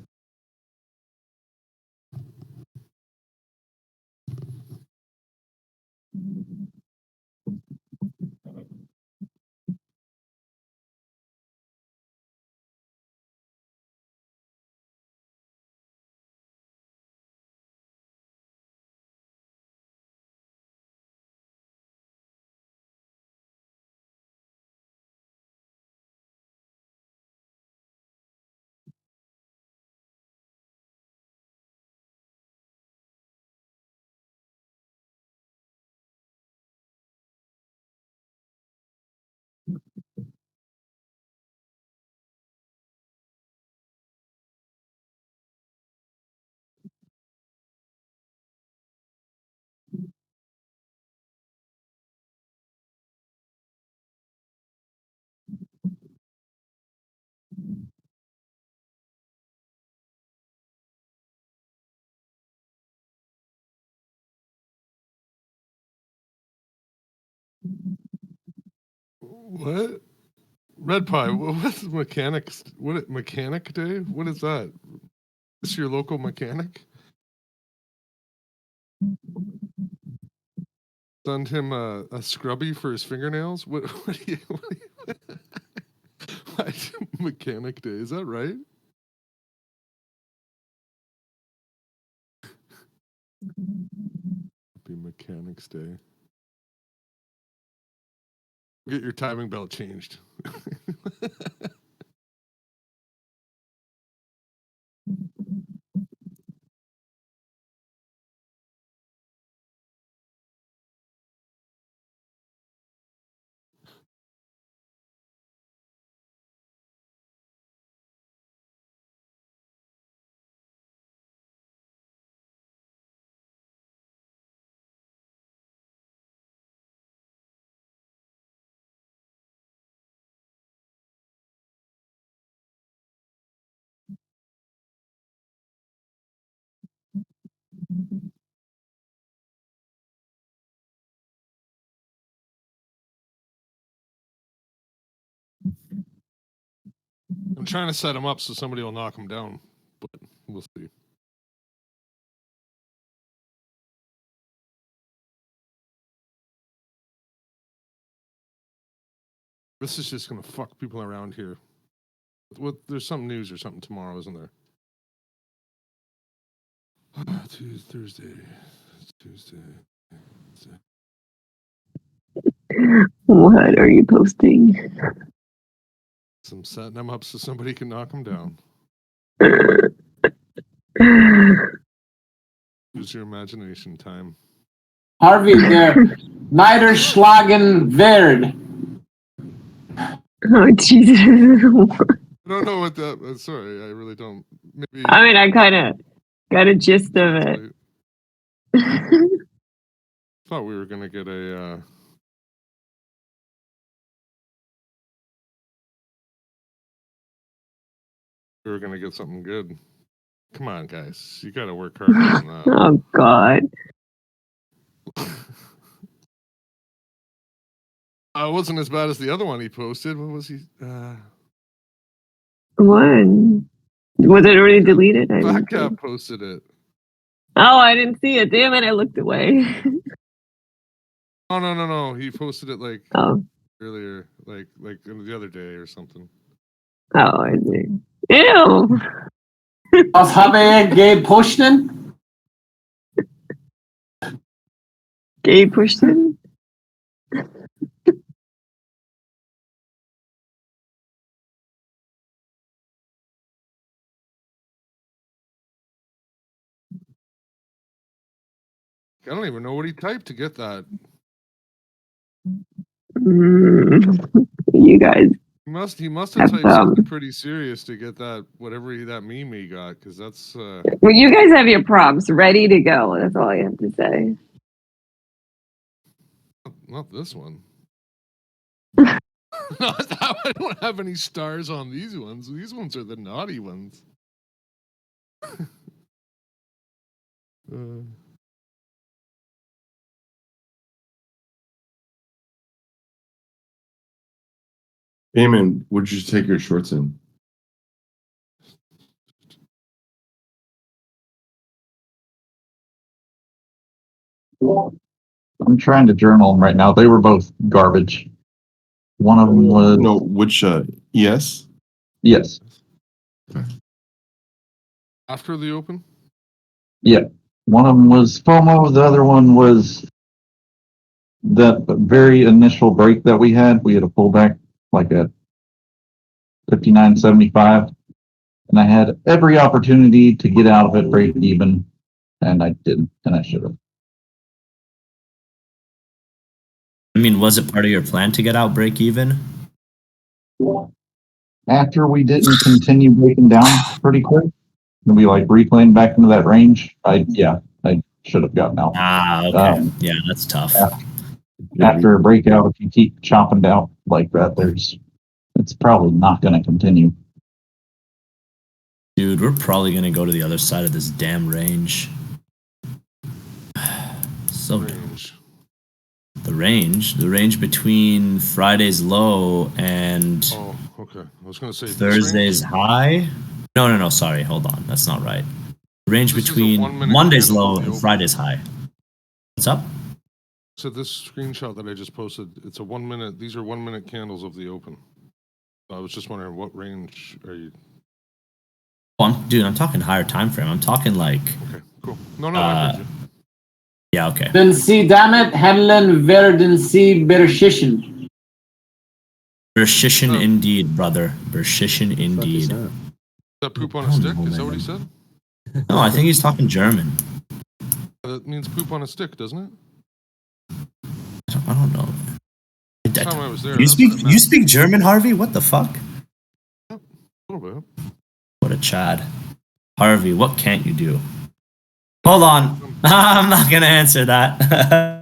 What? Red Pie, what's mechanics? What mechanic day? What is that? Is this your local mechanic? Send him a scrubby for his fingernails? What do you why mechanic day? Is that right? Happy Mechanics Day. Get your timing belt changed. I'm trying to set him up so somebody will knock him down, but we'll see. This is just gonna fuck people around here. There's some news or something tomorrow, isn't there? Thursday. It's Tuesday. What are you posting? I'm setting them up so somebody can knock them down. Use your imagination time. Harvey, der Niederschlagen werd. Oh, Jesus. I don't know what that. Sorry, I really don't. Maybe. I mean, I kind of got a gist of it. Thought we were gonna get a. We were gonna get something good. Come on, guys, you got to work harder than that. Oh God. It wasn't as bad as the other one he posted. What was he? One. Was it already deleted? Black Cat posted it. Oh, I didn't see it. Damn it! I looked away. Oh no! He posted it like earlier, like the other day or something. Oh, I see. Ew. Was habe ich gepusht? Gay pushed in. I don't even know what he typed to get that. You guys. He must have typed something pretty serious to get that whatever that meme he got, because that's. Well, you guys have your prompts ready to go. That's all I have to say. Not this one. Not that one. I don't have any stars on these ones. These ones are the naughty ones. Eamon, would you take your shorts in? I'm trying to journal them right now. They were both garbage. One of them was no. Which yes. Yes. After the open. Yeah. One of them was FOMO. The other one was that very initial break that we had. We had a pullback like at 59.75, and I had every opportunity to get out of it, break even, and I didn't, and I should have. I mean, was it part of your plan to get out break even? After we didn't continue breaking down pretty quick, and we like replaying back into that range, I should have gotten out. Okay. Yeah, that's tough. After a breakout, if you keep chopping down like that, it's probably not going to continue. Dude, we're probably going to go to the other side of this damn range. So range. the the range. The range between Friday's low and Oh, okay. I was gonna say this Thursday's range. high. No. Sorry, hold on. That's not right. Range This is a between 1 minute Monday's candle low of the and open. Friday's high. What's up? So this screenshot that I just posted, it's a 1 minute. These are 1 minute candles of the open. I was just wondering what range are you? Oh, dude, I'm talking higher time frame. I'm talking like. Okay, cool. No, I heard you. Yeah, okay. Den sie damit handeln, werden sie berschissen. Bershishin Oh. indeed, brother. Bershishin Fuck is indeed. that? Is that poop on I a don't stick? know, Is that what man. he said? No, I think he's talking German. That means poop on a stick, doesn't it? I don't know. Last time I was there, You that's what it speak meant. you speak German, Harvey? What the fuck? A little bit. What a Chad. Harvey, what can't you do? Hold on. I'm not gonna answer that.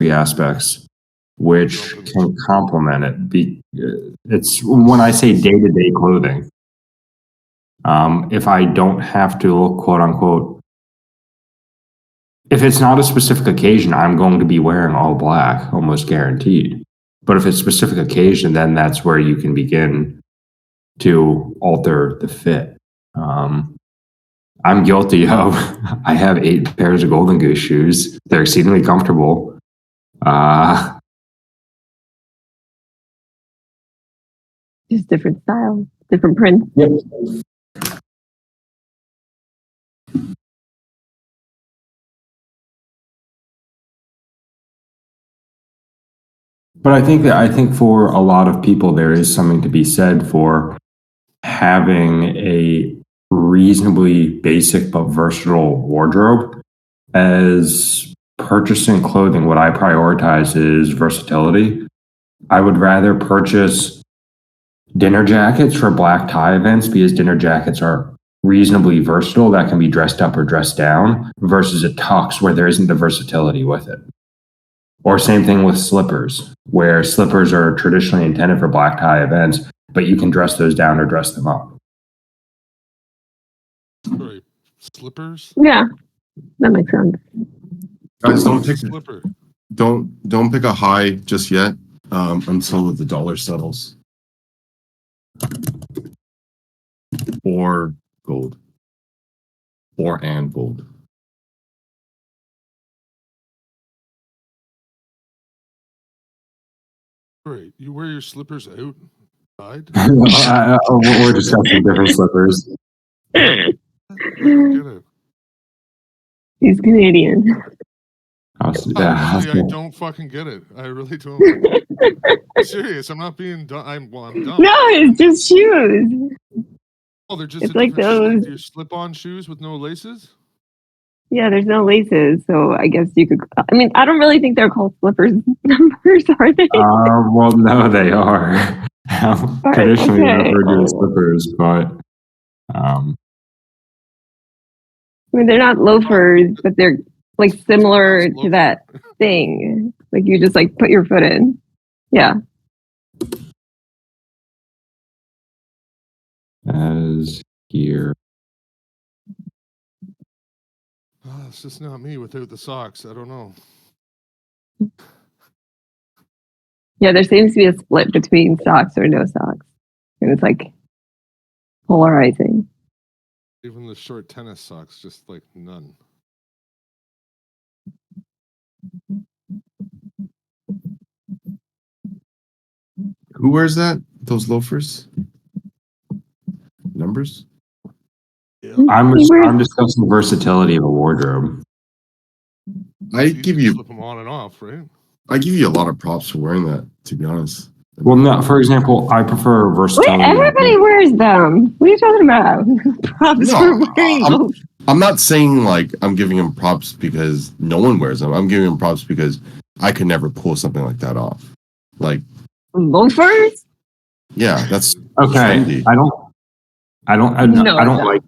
Aspects which can complement it. It's when I say day-to-day clothing. If I don't have to look, quote unquote, if it's not a specific occasion, I'm going to be wearing all black, almost guaranteed. But if it's a specific occasion, then that's where you can begin to alter the fit. I'm guilty of, I have 8 pairs of Golden Goose shoes. They're exceedingly comfortable. Just different styles, different prints. Yep. But I think for a lot of people, there is something to be said for having a reasonably basic but versatile wardrobe. As purchasing clothing, what I prioritize is versatility. I would rather purchase dinner jackets for black tie events because dinner jackets are reasonably versatile that can be dressed up or dressed down versus a tux where there isn't the versatility with it. Or same thing with slippers, where slippers are traditionally intended for black tie events, but you can dress those down or dress them up. Sorry, slippers? Yeah, that makes sense. Guys, Slipper. don't pick a high just yet until the dollar settles. Or gold. And gold. Right, you wear your slippers outside? We're discussing different slippers. I don't get it. He's Canadian. Honestly, I don't fucking get it. I really don't. I'm serious. I'm not being dumb. I'm dumb. No, it's just shoes. Oh, they're just It's like those. your slip-on shoes with no laces? Yeah, there's no laces, so I guess you could. I mean, I don't really think they're called slippers numbers, are they? Well, no, they are. Traditionally referred to as slippers, but I mean, they're not loafers, but they're like similar to that thing. Like you just like put your foot in. Yeah. as here. Oh, it's just not me without the socks. I don't know. Yeah, there seems to be a split between socks or no socks. And it's like polarizing. Even the short tennis socks, just like none. Who wears that? Those loafers? Numbers? Yeah. I'm discussing versatility of a wardrobe. I give you flip them on and off, right? I give you a lot of props for wearing that, to be honest. Well, no, for example, I prefer Wait, versatility. everybody wears them. What are you talking about? Props for wearing them. I'm not saying like I'm giving him props because no one wears them. I'm giving him props because I could never pull something like that off. Like loafers? Yeah, that's okay. trendy. I don't like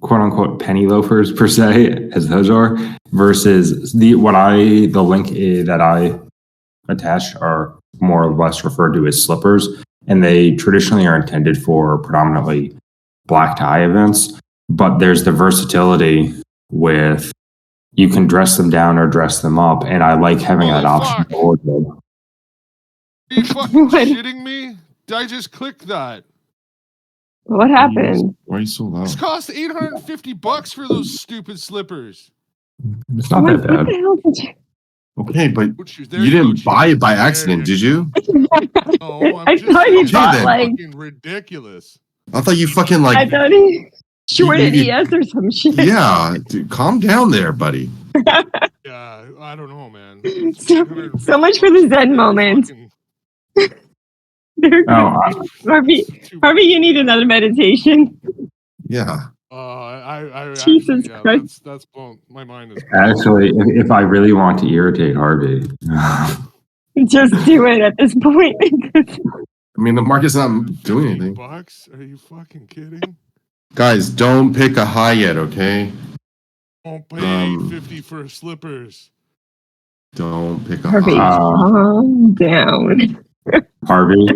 quote unquote penny loafers per se, as those are, versus the link that I attached are more or less referred to as slippers, and they traditionally are intended for predominantly black tie events. But there's the versatility with you can dress them down or dress them up, and I like having that option. Are you fucking shitting me? Did I just click that? What happened? Why are you so loud? This cost $850 for those stupid slippers. It's not that bad. What the hell did you? Okay, but There you didn't go, buy it by accident, did you? No, I thought you thought then. like fucking ridiculous. I thought you fucking like. I thought he shorted ES or some shit. Yeah, dude, calm down there, buddy. Yeah, I don't know, man. So much for the Zen moment. Harvey, you need another meditation. Yeah. Jesus Christ. That's blown. My mind is. Actually, if I really want to irritate Harvey, just do it at this point. I mean, the market's not doing anything. Bucks? Are you fucking kidding? Guys, don't pick a high yet, okay? Don't pay $850 for slippers. Don't pick a Harvey, high. calm down. Harvey,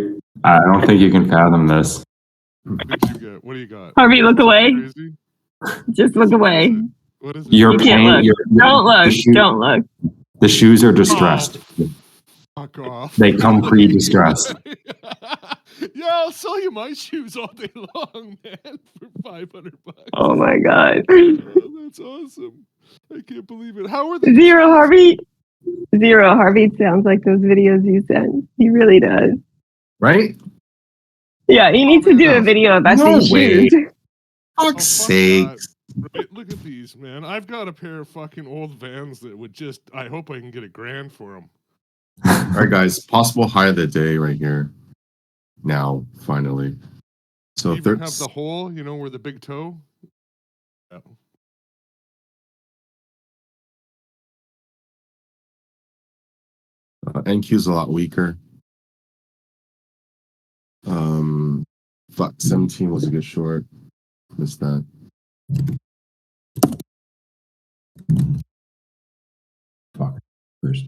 I don't think you can fathom this. What do you got? Harvey, look away. Just look away. What is it? You're You can't look. Don't look. Don't look. The shoes are distressed. Fuck off. They come pre-distressed. Yeah, I'll sell you my shoes all day long, man, for $500. Oh my god. Oh, that's awesome. I can't believe it. How are they? Zero, Harvey. Zero. Harvey sounds like those videos you sent. He really does. Right? Yeah, you need to do a video about these shoes. Fuck's sake. Right, look at these, man. I've got a pair of fucking old Vans that would just. I hope I can get $1,000 for them. All right, guys. Possible high of the day right here. Now, finally. So You even third, have the hole, you know, where the big toe. Yeah. NQ's a lot weaker. Fuck, 17 was a good short. Missed that. Fuck. First.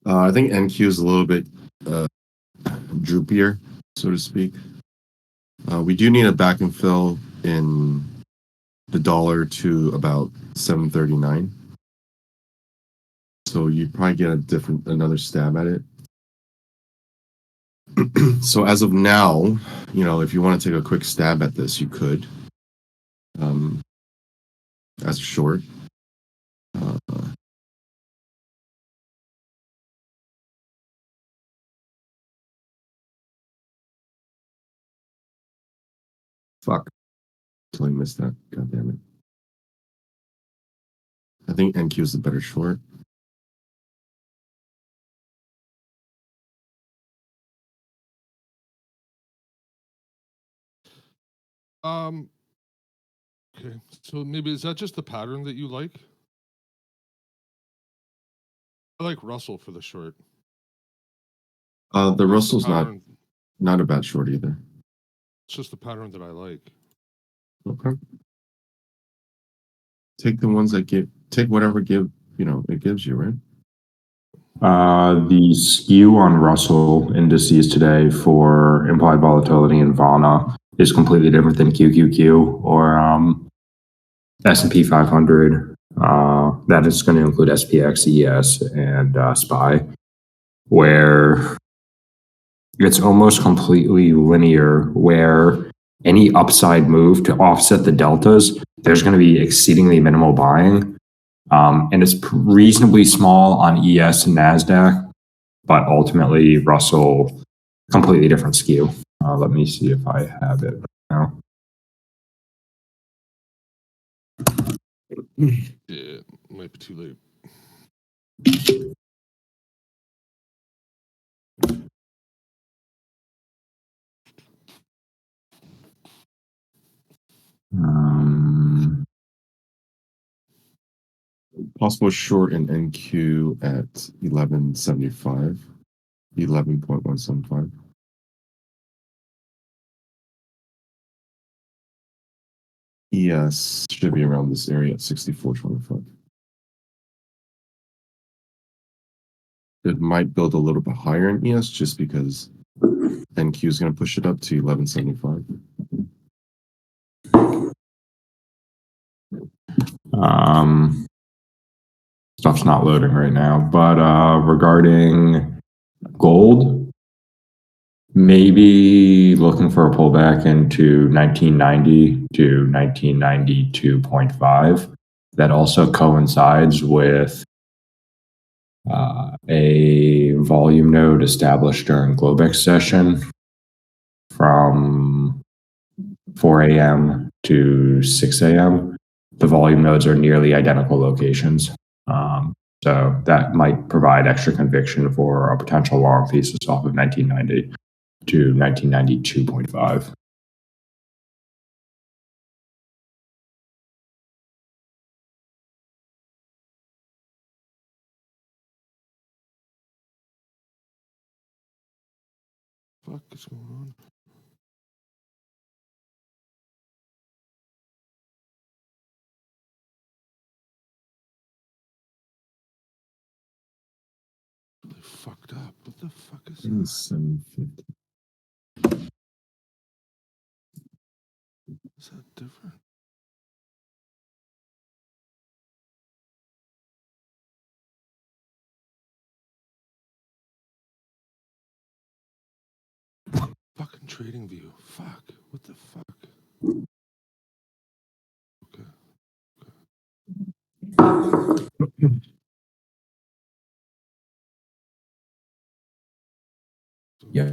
I think NQ is a little bit droopier, so to speak. We do need a back and fill in the dollar to about 739. So you'd probably get another stab at it. So as of now, you know, if you want to take a quick stab at this, you could. As a short. Fuck. Totally missed that. God damn it. I think NQ is the better short. Okay. So maybe is that just the pattern that you like? I like Russell for the short. The Russell's pattern. not a bad short either. It's just the pattern that I like. Okay. Take the ones that take whatever it gives you, right? The skew on Russell indices today for implied volatility in VANA is completely different than QQQ or S&P 500. That is going to include SPX, ES, and SPY, where it's almost completely linear, where any upside move to offset the deltas, there's going to be exceedingly minimal buying. And it's reasonably small on ES and NASDAQ, but ultimately Russell, completely different skew. Let me see if I have it now. Yeah, might be too late. Possible short in NQ at 1175, 11.175. ES should be around this area at 64.25. It might build a little bit higher in ES just because NQ is going to push it up to 1175. Stuff's not loading right now, but regarding gold, maybe looking for a pullback into 1990 to 1992.5. That also coincides with a volume node established during Globex session from 4 a.m. to 6 a.m. The volume nodes are nearly identical locations. So that might provide extra conviction for a potential long thesis off of 1990 to 1992.5. Fuck is going on? Really fucked up. What the fuck is that? 750. Is that different? Fucking trading view. Fuck. What the fuck? Okay. Yeah.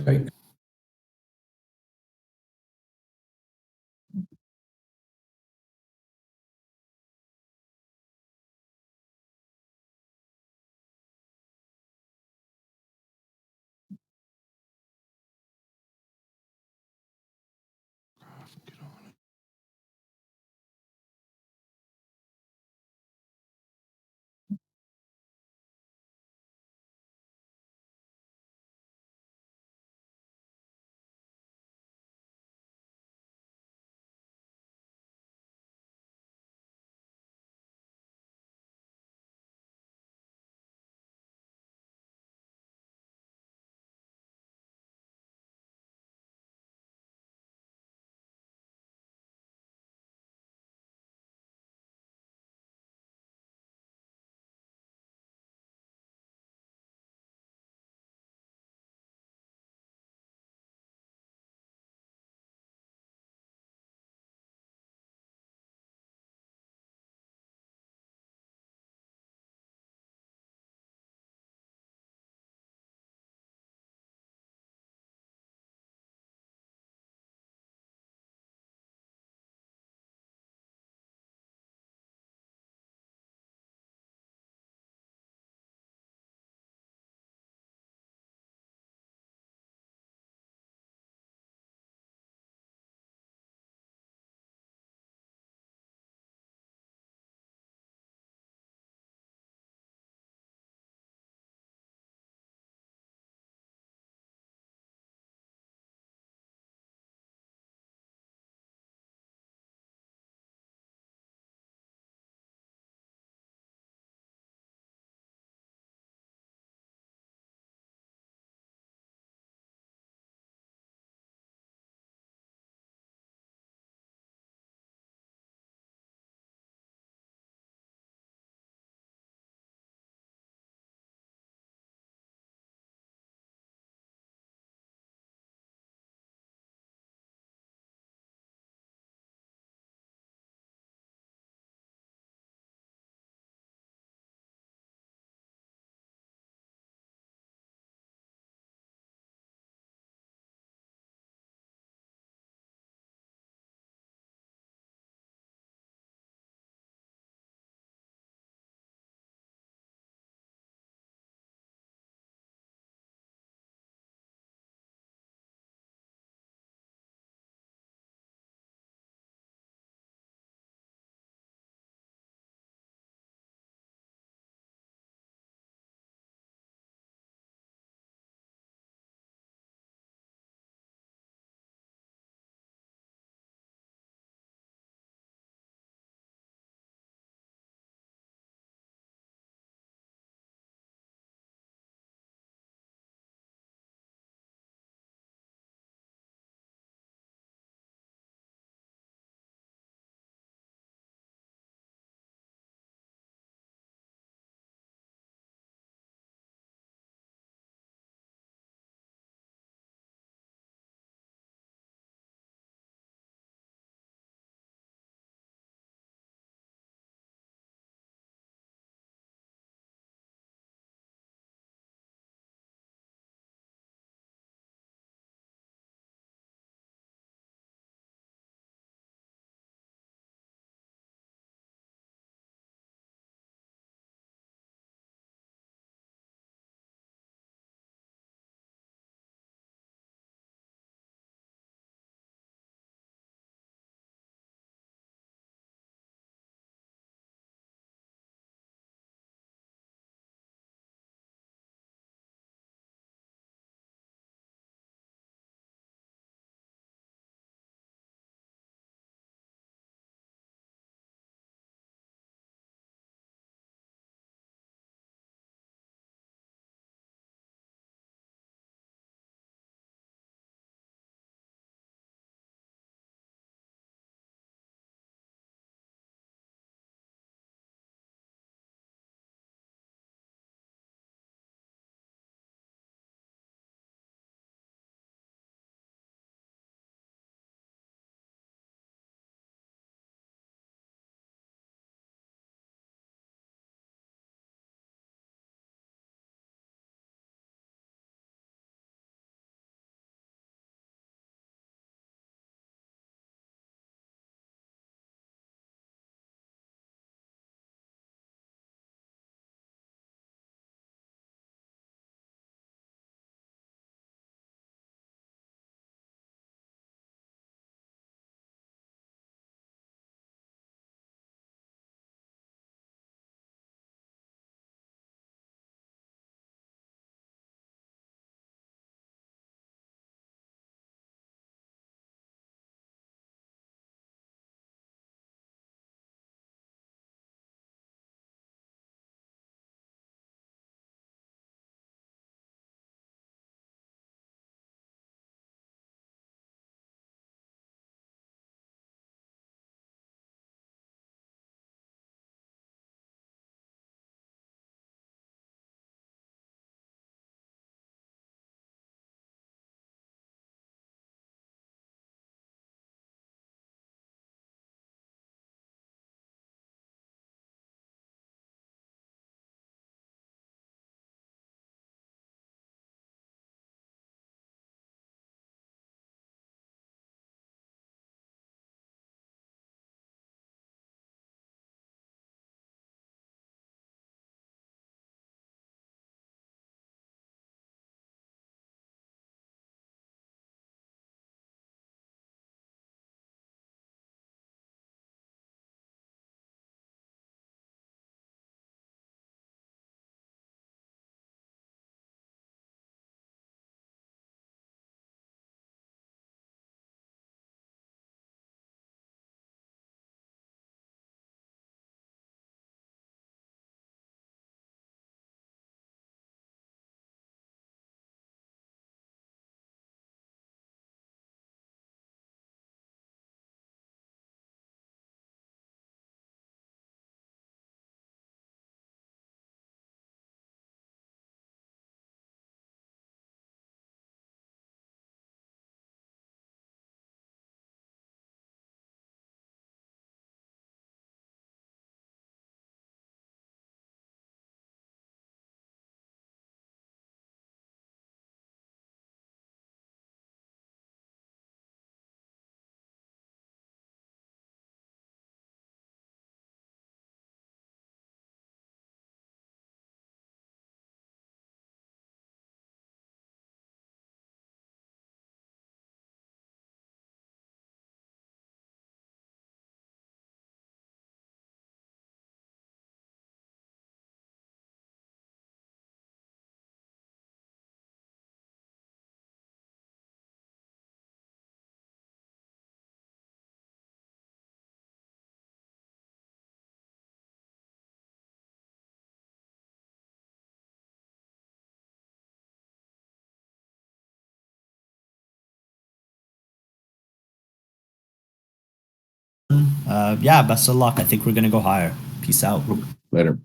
Yeah, best of luck. I think we're gonna go higher. Peace out. Later.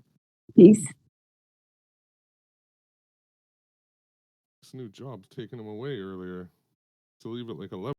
Peace. This new job taking him away earlier to leave at like 11.